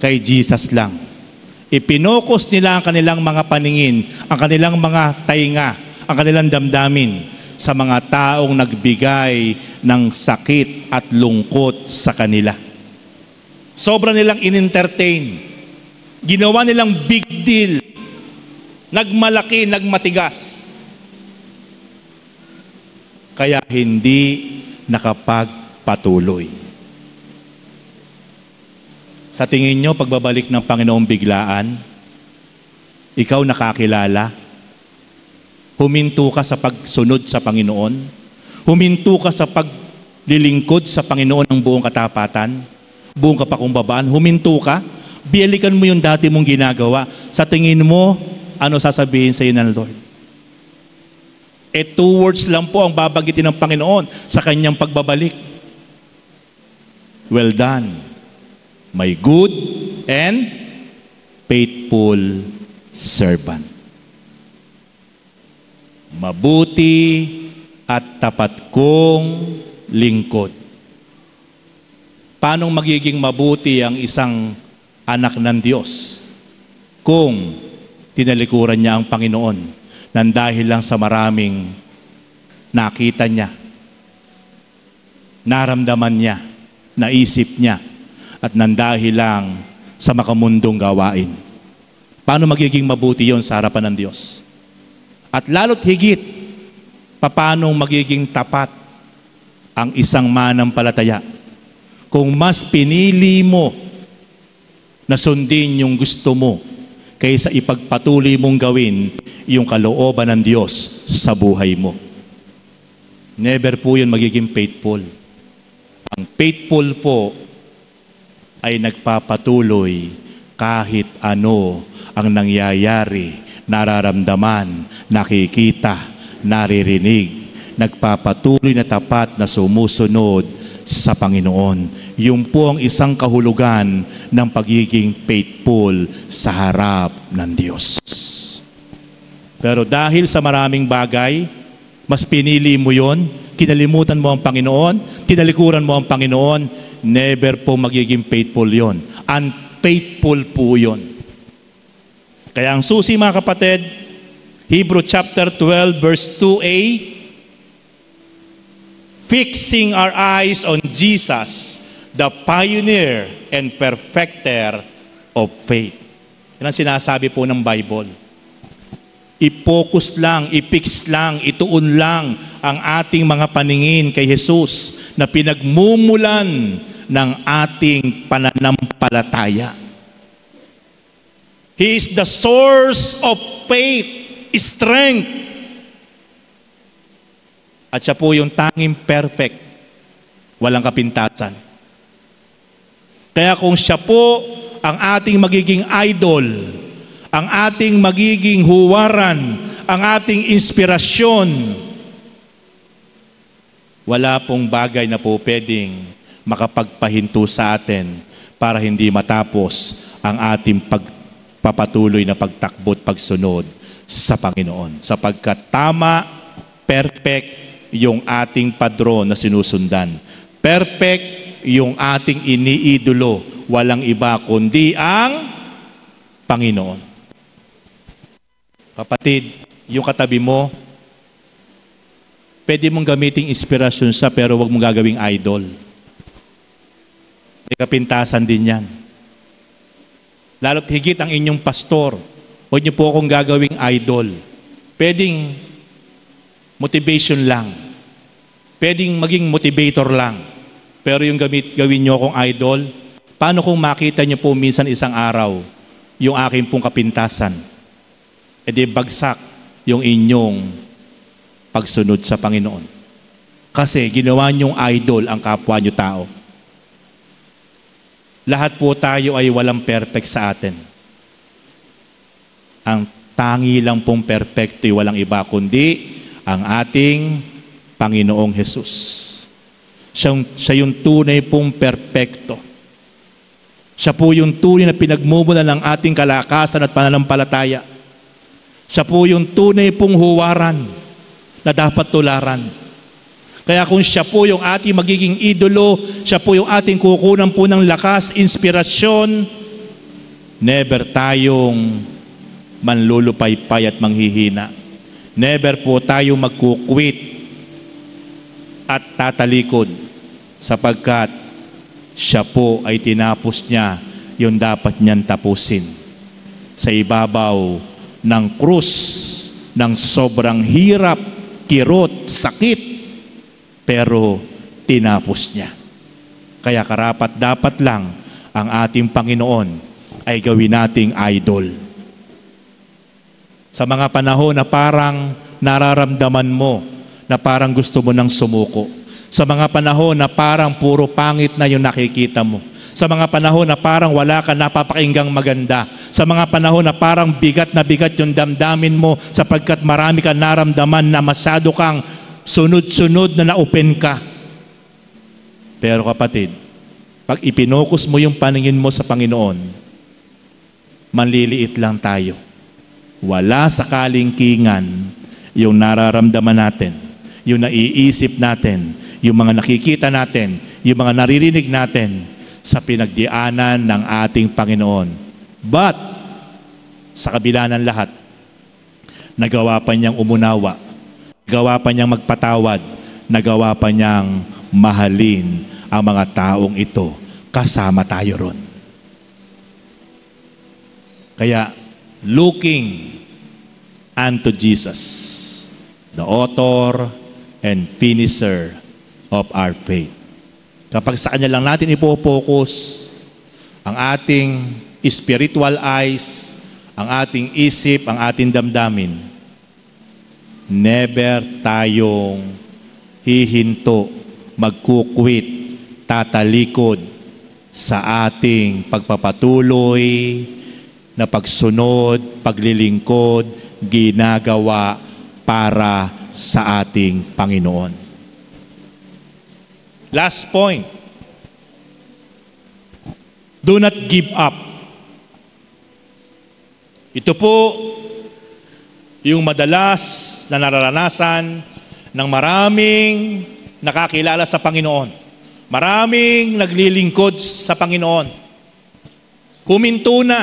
kay Jesus lang. Ipinokos nila ang kanilang mga paningin, ang kanilang mga tainga, ang kanilang damdamin sa mga taong nagbigay ng sakit at lungkot sa kanila. Sobra nilang in-entertain. Ginawa nilang big deal. Nagmalaki, nagmatigas. Kaya hindi nakapagpatuloy. Sa tingin nyo, pagbabalik ng Panginoong biglaan, ikaw nakakilala? Huminto ka sa pagsunod sa Panginoon? Huminto ka sa paglilingkod sa Panginoon ng buong katapatan? Buong kapakumbabaan? Huminto ka? Balikan mo yung dati mong ginagawa. Sa tingin mo, ano sasabihin sa iyo ng Lord? 2 words lang po ang babagitin ng Panginoon sa kanyang pagbabalik. Well done, my good and faithful servant. Mabuti at tapat kong lingkod. Paano magiging mabuti ang isang anak ng Diyos kung tinalikuran niya ang Panginoon nang dahil lang sa maraming nakita niya, naramdaman niya, naisip niya, at nang dahil lang sa makamundong gawain? Paano magiging mabuti yon sa harapan ng Diyos? At lalo't higit, paano magiging tapat ang isang manampalataya kung mas pinili mo na sundin yung gusto mo kaysa ipagpatuloy mong gawin yung kalooban ng Diyos sa buhay mo? Never po yun magiging faithful. Ang faithful po ay nagpapatuloy kahit ano ang nangyayari, nararamdaman, nakikita, naririnig. Nagpapatuloy na tapat na sumusunod sa Panginoon. Yun po ang isang kahulugan ng pagiging faithful sa harap ng Diyos. Pero dahil sa maraming bagay, mas pinili mo yon, kinalimutan mo ang Panginoon, tinalikuran mo ang Panginoon, never po magiging faithful yon. Unfaithful po yon. Kaya ang susi, mga kapatid, Hebrew chapter 12 verse 2a, fixing our eyes on Jesus, the pioneer and perfecter of faith. Yan ang sinasabi po ng Bible. I-focus lang, i-fix lang, ituon lang ang ating mga paningin kay Jesus na pinagmumulan ng ating pananampalataya. He is the source of faith, strength. At siya po yung tanging perfect, walang kapintasan. Kaya kung siya po ang ating magiging idol, ang ating magiging huwaran, ang ating inspirasyon, wala pong bagay na po pwedeng makapagpahinto sa atin para hindi matapos ang ating pagpapatuloy na pagtakbo at pagsunod sa Panginoon. Sapagkat tama, perfect yung ating padron na sinusundan. Perfect yung ating iniidolo. Walang iba kundi ang Panginoon. Kapatid, yung katabi mo, pwede mong gamiting inspirasyon siya pero wag mong gagawing idol. May kapintasan din yan. Lalo't higit ang inyong pastor, huwag niyo po akong gagawing idol. Pwedeng motivation lang. Pwedeng maging motivator lang. Pero yung gawin nyo akong idol, paano kung makita nyo po minsan isang araw yung aking pong kapintasan? E di bagsak yung inyong pagsunod sa Panginoon. Kasi ginawa nyong idol ang kapwa nyo tao. Lahat po tayo ay walang perfect sa atin. Ang tangi lang pong perfecto ay walang iba kundi ang ating Panginoong Jesus. Siya yung tunay pong perfecto. Siya po yung tunay na pinagmumulan ng ating kalakasan at pananampalataya. Siya po yung tunay pong huwaran. na dapat tularan. Kaya kung siya po yung ating magiging idolo, siya po yung ating kukunan po ng lakas, inspirasyon, never tayong manlulupaypay at manghihina. Never po tayo magkukwit at tatalikod sapagkat siya po ay tinapos niya yung dapat niyang tapusin. Sa ibabaw ng krus, ng sobrang hirap, kirot, sakit, pero tinapos niya. Kaya karapat dapat lang ang ating Panginoon ay gawin nating idol. Sa mga panahon na parang nararamdaman mo na parang gusto mo nang sumuko. Sa mga panahon na parang puro pangit na yung nakikita mo. Sa mga panahon na parang wala ka napapakinggang maganda. Sa mga panahon na parang bigat na bigat yung damdamin mo sapagkat marami ka naramdaman na masyado kang sunod-sunod na na-open ka. Pero kapatid, pag ipinokus mo yung paningin mo sa Panginoon, manliliit lang tayo. Wala sa kalingkingan yung nararamdaman natin, yung naiisip natin, yung mga nakikita natin, yung mga naririnig natin sa pinagdianan ng ating Panginoon. But, sa kabila ng lahat, nagawa pa niyang umunawa, nagawa pa niyang magpatawad, nagawa pa niyang mahalin ang mga taong ito. Kasama tayo ron. Kaya, looking unto Jesus, the author and finisher of our faith. Kapag sa Kanya lang natin ipopokus ang ating spiritual eyes, ang ating isip, ang ating damdamin, never tayong hihinto, magkukwit, tatalikod sa ating pagpapatuloy na pagsunod, paglilingkod, ginagawa para sa ating Panginoon. Last point. Do not give up. Ito po yung madalas na nararanasan ng maraming nakakilala sa Panginoon. Maraming naglilingkod sa Panginoon. Huminto na,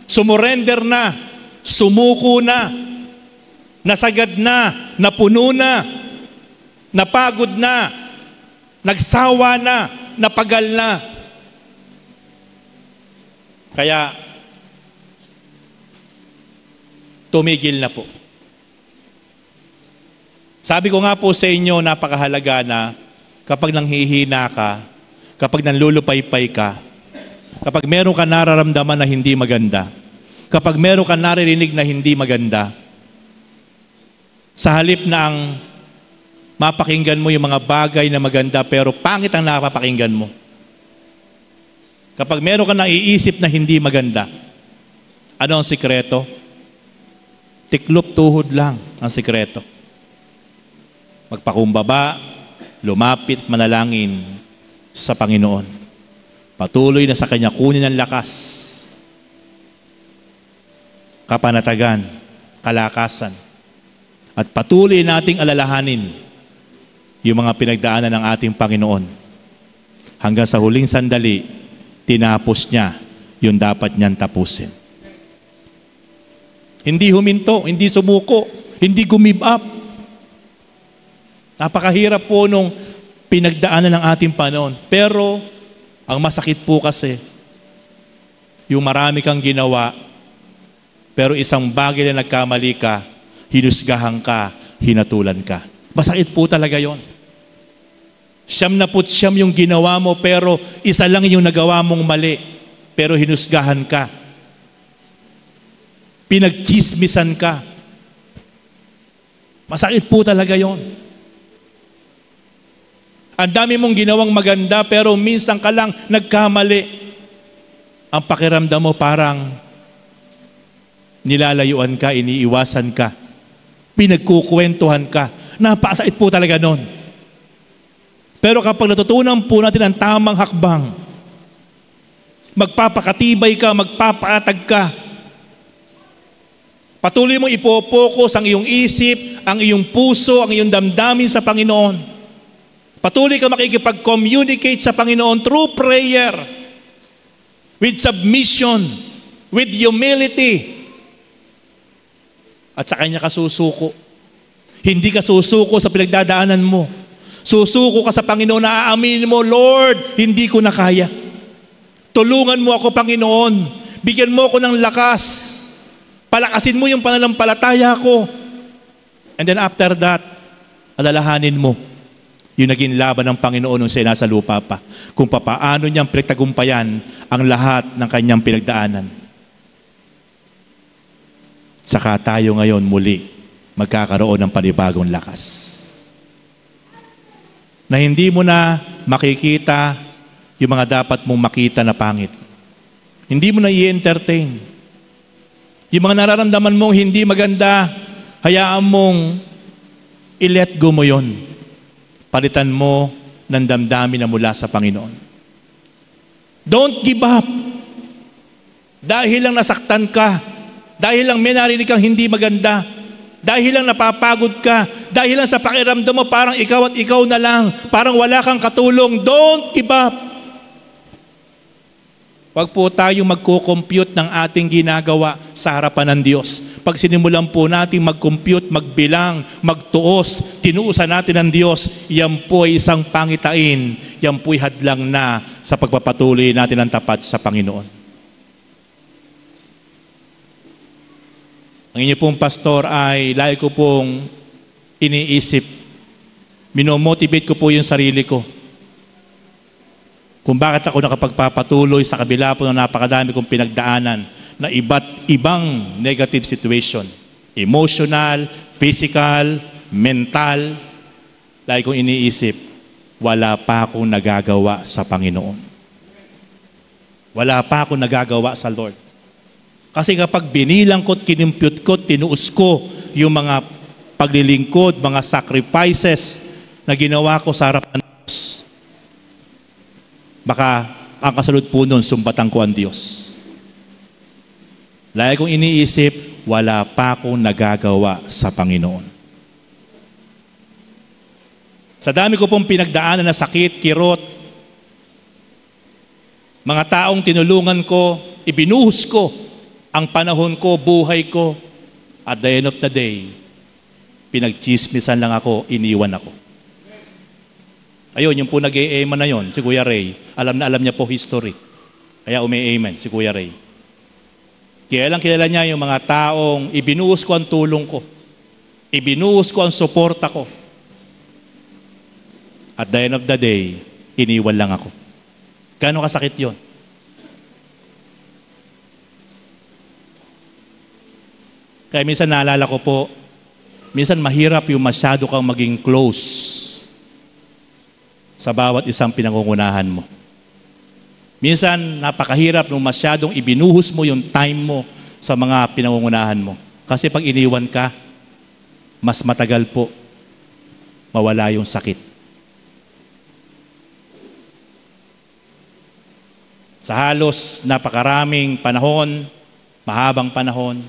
sumurrender na, sumuko na, nasagad na, napuno na, napagod na, nagsawa na, napagal na. Kaya, tumigil na po. Sabi ko nga po sa inyo, napakahalaga na kapag nanghihina ka, kapag nanlulupaypay ka, kapag meron ka nararamdaman na hindi maganda, kapag meron ka naririnig na hindi maganda, sa halip na ang mapakinggan mo yung mga bagay na maganda pero pangit ang napapakinggan mo. Kapag meron ka naiisip na hindi maganda, ano ang sikreto? Tiklop tuhod lang ang sikreto. Magpakumbaba, lumapit, manalangin sa Panginoon. Patuloy na sa Kanya kunin ang lakas, kapanatagan, kalakasan, at patuloy nating alalahanin yung mga pinagdaanan ng ating Panginoon. Hanggang sa huling sandali, tinapos niya yung dapat niyang tapusin. Hindi huminto, hindi sumuko, hindi gumive up. Napakahirap po nung pinagdaanan ng ating Panginoon. Pero, ang masakit po kasi, yung marami kang ginawa, pero isang bagay na nagkamali ka, hinusgahan ka, hinatulan ka. Masakit po talaga yon. 99 yung ginawa mo, pero isa lang yung nagawa mong mali, pero hinusgahan ka. Pinagchismisan ka. Masakit po talaga yon. Ang dami mong ginawang maganda pero minsan ka lang nagkamali. Ang pakiramdam mo parang nilalayuan ka, iniiwasan ka, pinagkukwentuhan ka. Napakasakit po talaga nun. Pero kapag natutunan po natin ang tamang hakbang, magpapakatibay ka, magpapatag ka, Patuloy mong ipopokus ang iyong isip, ang iyong puso, ang iyong damdamin sa Panginoon. Patuloy ka makikipag-communicate sa Panginoon through prayer, with submission, with humility. At sa Kanya ka susuko. Hindi ka susuko sa pinagdadaanan mo. Susuko ka sa Panginoon na aaminin mo, Lord, hindi ko na kaya. Tulungan mo ako, Panginoon. Bigyan mo ako ng lakas. Palakasin mo yung pananampalataya ko. And then after that, alalahanin mo yung naging laban ng Panginoon nung siya nasa lupa pa. Kung papaano niyang pinagtagumpayan ang lahat ng kanyang pinagdaanan. Saka tayo ngayon muli magkakaroon ng panibagong lakas. Na hindi mo na makikita yung mga dapat mong makita na pangit. Hindi mo na i-entertain. Yung mga nararamdaman mong hindi maganda, hayaan mong i-let go mo yon. Palitan mo ng damdamin na mula sa Panginoon. Don't give up. Dahil lang nasaktan ka, dahil lang may narinig kang hindi maganda, dahil lang napapagod ka, dahil lang sa pakiramdam mo parang ikaw at ikaw na lang, parang wala kang katulong, don't give up. Huwag po tayong magko-compute ng ating ginagawa sa harapan ng Diyos. Pag sinimulan po natin mag-compute, magbilang, magtuos, tinuusan natin ng Diyos, yan po ay isang pangitain, yan po ay hadlang na sa pagpapatuloy natin ng tapat sa Panginoon. Ang inyo pong pastor ay lagi ko pong iniisip, minomotivate ko po yung sarili ko. Kung bakit ako nakapagpapatuloy sa kabila po ng napakadami kong pinagdaanan na iba't ibang negative situation. Emotional, physical, mental. Lagi kong iniisip, wala pa akong nagagawa sa Panginoon. Wala pa akong nagagawa sa Lord. Kasi kapag binilang ko, kinimpute ko, tinuos ko yung mga paglilingkod, mga sacrifices na ginawa ko sa harapan ng Diyos, baka ang kasunod po nun, sumbatan ko ang Diyos. Lagi kong iniisip, wala pa akong nagagawa sa Panginoon. Sa dami ko pong pinagdaanan na sakit, kirot, mga taong tinulungan ko, ibinuhos ko ang panahon ko, buhay ko, at the end of the day, pinagchismisan lang ako, iniwan ako. Ayun, yung po nag-e-amen na yun, si Kuya Ray. Alam na alam niya po history. Kaya umi-amen si Kuya Ray. Kaya lang kilala niya yung mga taong ibinuhos ko ang tulong ko. Ibinuhos ko ang suporta ko. At the end of the day, iniwan lang ako. Gaano kasakit yun? Kaya minsan naalala ko po, minsan mahirap yung masyado kang maging close sa bawat isang pinangungunahan mo. Minsan, napakahirap nung masyadong ibinuhos mo yung time mo sa mga pinangungunahan mo. Kasi pag iniwan ka, mas matagal po mawala yung sakit. Sa halos napakaraming panahon, mahabang panahon,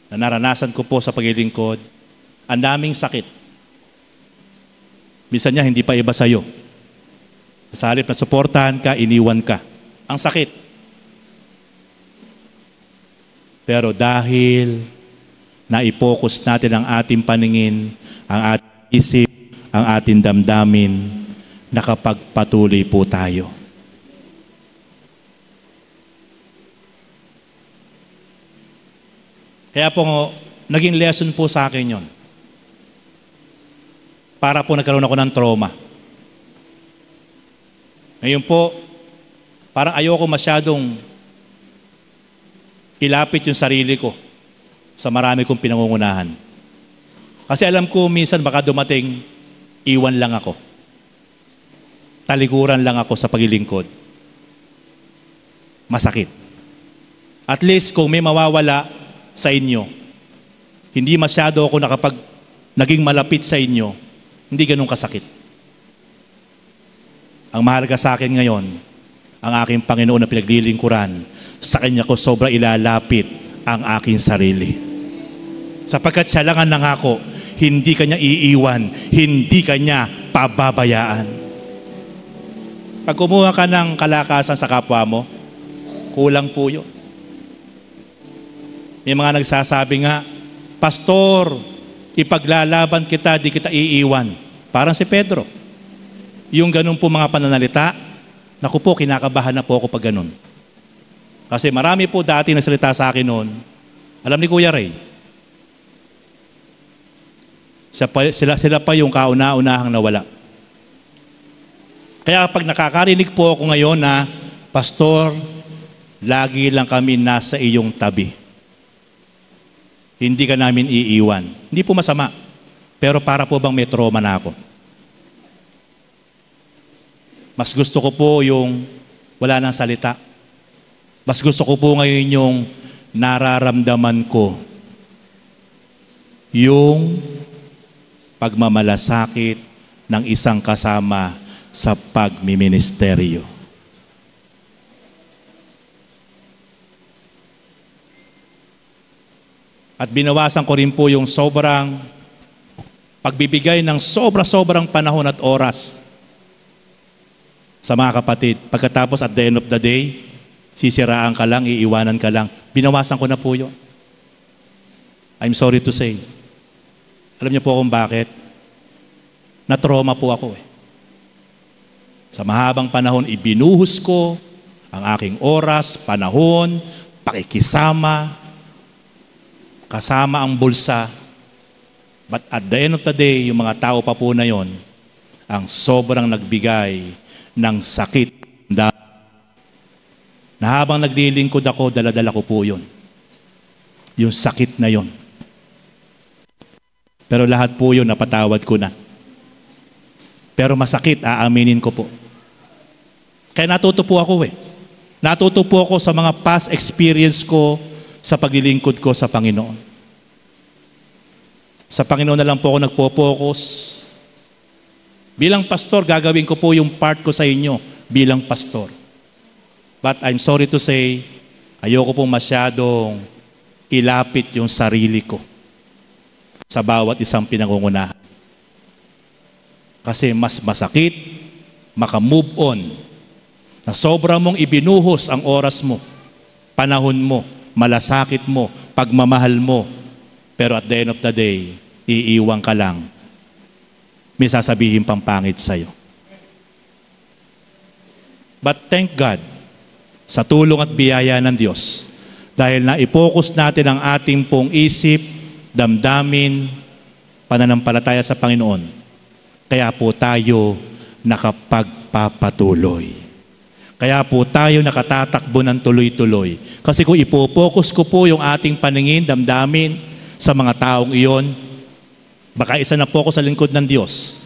na naranasan ko po sa paglilingkod, ang daming sakit. Minsan niya, hindi pa iba sa'yo. Sa halip na suportahan ka, iniwan ka. Ang sakit. Pero dahil naipokus natin ang ating paningin, ang ating isip, ang ating damdamin, nakapagpatuloy po tayo. Kaya po, naging lesson po sa akin yon. Para po nagkaroon ako ng trauma. Ngayon po, parang ayoko masyadong ilapit yung sarili ko sa marami kong pinangungunahan. Kasi alam ko minsan baka dumating, iwan lang ako. Talikuran lang ako sa paglilingkod. Masakit. At least kung may mawawala sa inyo, hindi masyado ako naging malapit sa inyo, hindi ganun kasakit. Ang mahalaga sa akin ngayon, ang aking Panginoon na pinaglilingkuran, sa Kanya ko sobra ilalapit ang aking sarili. Sapagkat siya lang ang nangako, hindi Kanya iiwan, hindi Kanya pababayaan. Pag kumuha ka ng kalakasan sa kapwa mo, kulang po yun. May mga nagsasabi nga, Pastor, ipaglalaban kita, di kita iiwan. Parang si Pedro. Yung ganun po mga pananalita, naku po, kinakabahan na po ako pag ganun. Kasi marami po dati nagsalita sa akin noon, alam ni Kuya Ray, sila pa yung kauna-unahang nawala. Kaya pag nakakarinig po ako ngayon na, Pastor, lagi lang kami nasa iyong tabi. Hindi ka namin iiwan. Hindi po masama. Pero para po bang may trauma na ako? Mas gusto ko po yung wala nang salita. Mas gusto ko po ngayon yung nararamdaman ko. Yung pagmamalasakit ng isang kasama sa pagmiministeryo. At binawasan ko rin po yung sobrang pagbibigay ng sobrang panahon at oras sa mga kapatid. Pagkatapos at the end of the day, sisiraan ka lang, iiwanan ka lang. Binawasan ko na po yun. I'm sorry to say. Alam niyo po kung bakit? Na-trauma po ako eh. Sa mahabang panahon, ibinuhos ko ang aking oras, panahon, pakikisama, kasama ang bulsa. But at the end of the day, yung mga tao pa po na yon, ang sobrang nagbigay ng sakit. Na habang naglilingkod ako, dala-dala ko po yun. Yung sakit na yon. Pero lahat po yun, napatawad ko na. Pero masakit, aaminin ko po. Kaya natuto po ako eh. Natuto po ako sa mga past experience ko sa paglilingkod ko sa Panginoon. Sa Panginoon na lang po ako nagpo-focus. Bilang pastor, gagawin ko po yung part ko sa inyo bilang pastor. But I'm sorry to say, ayoko pong masyadong ilapit yung sarili ko sa bawat isang pinangungunahan. Kasi mas masakit, makamove on, na sobra mong ibinuhos ang oras mo, panahon mo, malasakit mo, pagmamahal mo, pero at the end of the day, iiwan ka lang. May sasabihin pang pangit sa'yo. But thank God, sa tulong at biyaya ng Diyos, dahil na-focus natin ang ating pong isip, damdamin, pananampalataya sa Panginoon, kaya po tayo nakapagpapatuloy. Kaya po tayo nakatatakbo ng tuloy-tuloy. Kasi kung ipopokus ko po yung ating paningin, damdamin sa mga taong iyon, baka isa na po ako sa lingkod ng Diyos,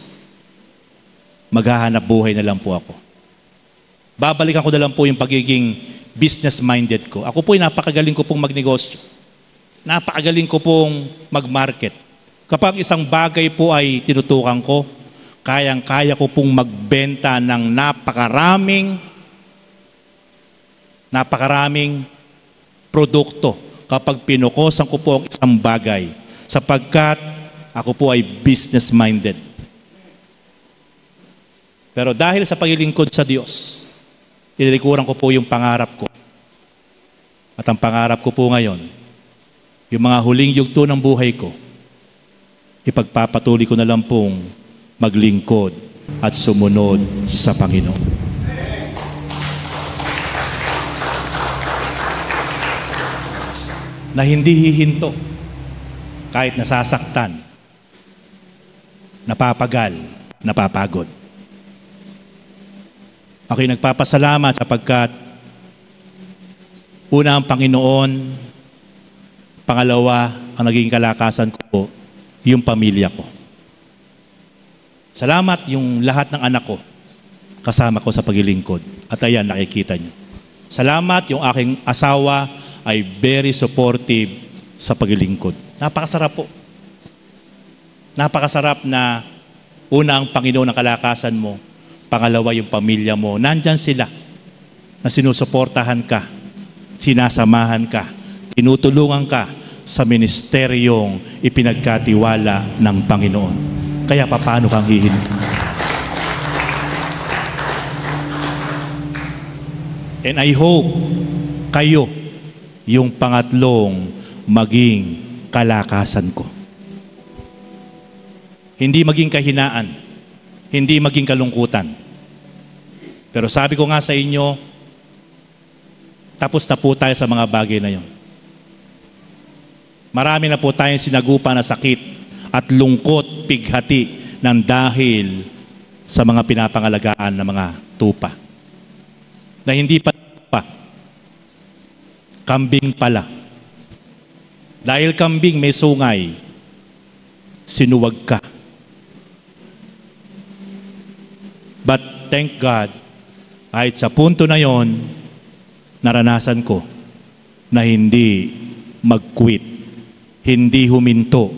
maghahanap buhay na lang po ako. Babalikan ko na lang po yung pagiging business-minded ko. Ako po napakagaling ko pong magnegosyo. Napakagaling ko pong mag-market. Kapag isang bagay po ay tinutukan ko, kayang-kaya ko pong magbenta ng napakaraming produkto kapag pinukosan ko po ang isang bagay sapagkat ako po ay business-minded. Pero dahil sa paglilingkod sa Diyos, tinilikuran ko po yung pangarap ko. At ang pangarap ko po ngayon, yung mga huling yugto ng buhay ko, ipagpapatuloy ko na lang pong maglingkod at sumunod sa Panginoon. Na hindi hihinto kahit nasasaktan, napapagal, napapagod. Ako'y nagpapasalamat sapagkat una ang Panginoon, pangalawa ang naging kalakasan ko, yung pamilya ko. Salamat yung lahat ng anak ko, kasama ko sa paglilingkod. At ayan, nakikita niyo. Salamat yung aking asawa, ay very supportive sa paglilingkod. Napakasarap po. Napakasarap na una ang Panginoon ang kalakasan mo, pangalawa yung pamilya mo. Nandyan sila. na sinusuportahan ka, sinasamahan ka, tinutulungan ka sa ministeryong ipinagkatiwala ng Panginoon. Kaya paano kang hihinto? And I hope kayo yung pangatlong maging kalakasan ko. Hindi maging kahinaan, hindi maging kalungkutan. Pero sabi ko nga sa inyo, tapos na po tayo sa mga bagay na yon. Marami na po tayong sinagupa na sakit at lungkot, pighati ng dahil sa mga pinapangalagaan ng mga tupa. Na hindi pa kambing pala. Dahil kambing may sungay, sinuwag ka. But thank God, kahit sa punto na yon, naranasan ko na hindi mag-quit, hindi huminto,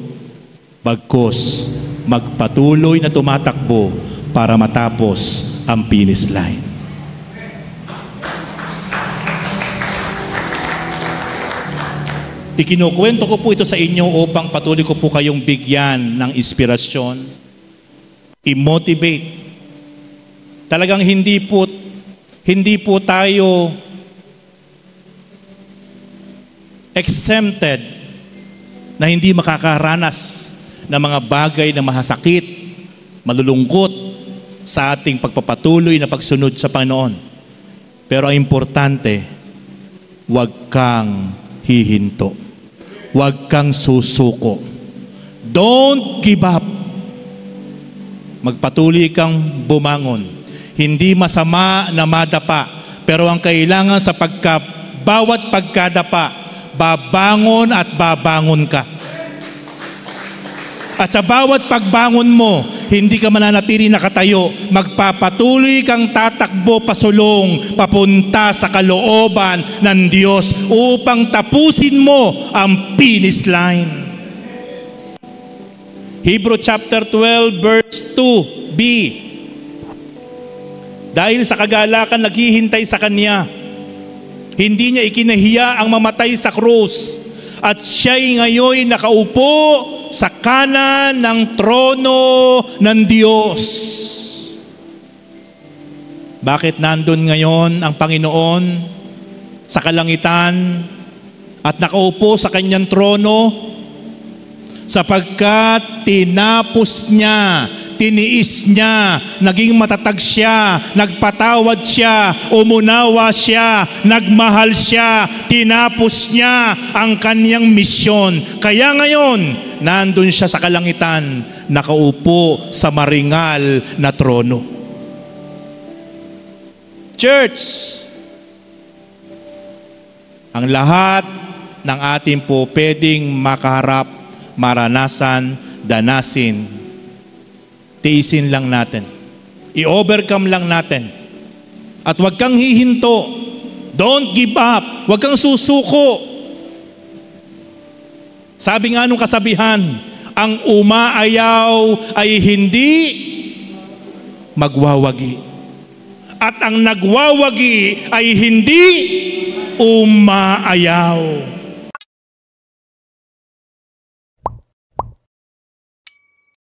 bagkus magpatuloy na tumatakbo para matapos ang finish line. Ikinukwento ko po ito sa inyo upang patuloy ko po kayong bigyan ng inspirasyon, i-motivate. Talagang hindi po tayo exempted na hindi makakaranas ng mga bagay na mahasakit, malulungkot sa ating pagpapatuloy na pagsunod sa Panginoon. Pero ang importante, huwag kang hihinto. Huwag kang susuko. Don't give up. Magpatuloy kang bumangon. Hindi masama na madapa, pero ang kailangan sa bawat pagkadapa, babangon at babangon ka. At sa bawat pagbangon mo, hindi ka mananatili nakatayo. Magpapatuloy kang tatakbo pasulong papunta sa kalooban ng Diyos upang tapusin mo ang finish line. Hebrew chapter 12 verse 2b. Dahil sa kagalakan naghihintay sa Kanya, hindi niya ikinahiya ang mamatay sa krus, at siya'y ngayon nakaupo sa kanan ng trono ng Diyos. Bakit nandun ngayon ang Panginoon sa kalangitan at nakaupo sa kanyang trono? Sapagkat tinapos niya, tiniis niya, naging matatag siya, nagpatawad siya, umunawa siya, nagmahal siya, tinapos niya ang kanyang misyon. Kaya ngayon, nandun siya sa kalangitan, nakaupo sa maringal na trono. Church, ang lahat ng ating po pwedeng makaharap, maranasan, danasin, tiisin lang natin. I-overcome lang natin. At huwag kang hihinto. Don't give up. Huwag kang susuko. Sabi nga nung kasabihan, ang umaayaw ay hindi magwawagi. At ang nagwawagi ay hindi umaayaw.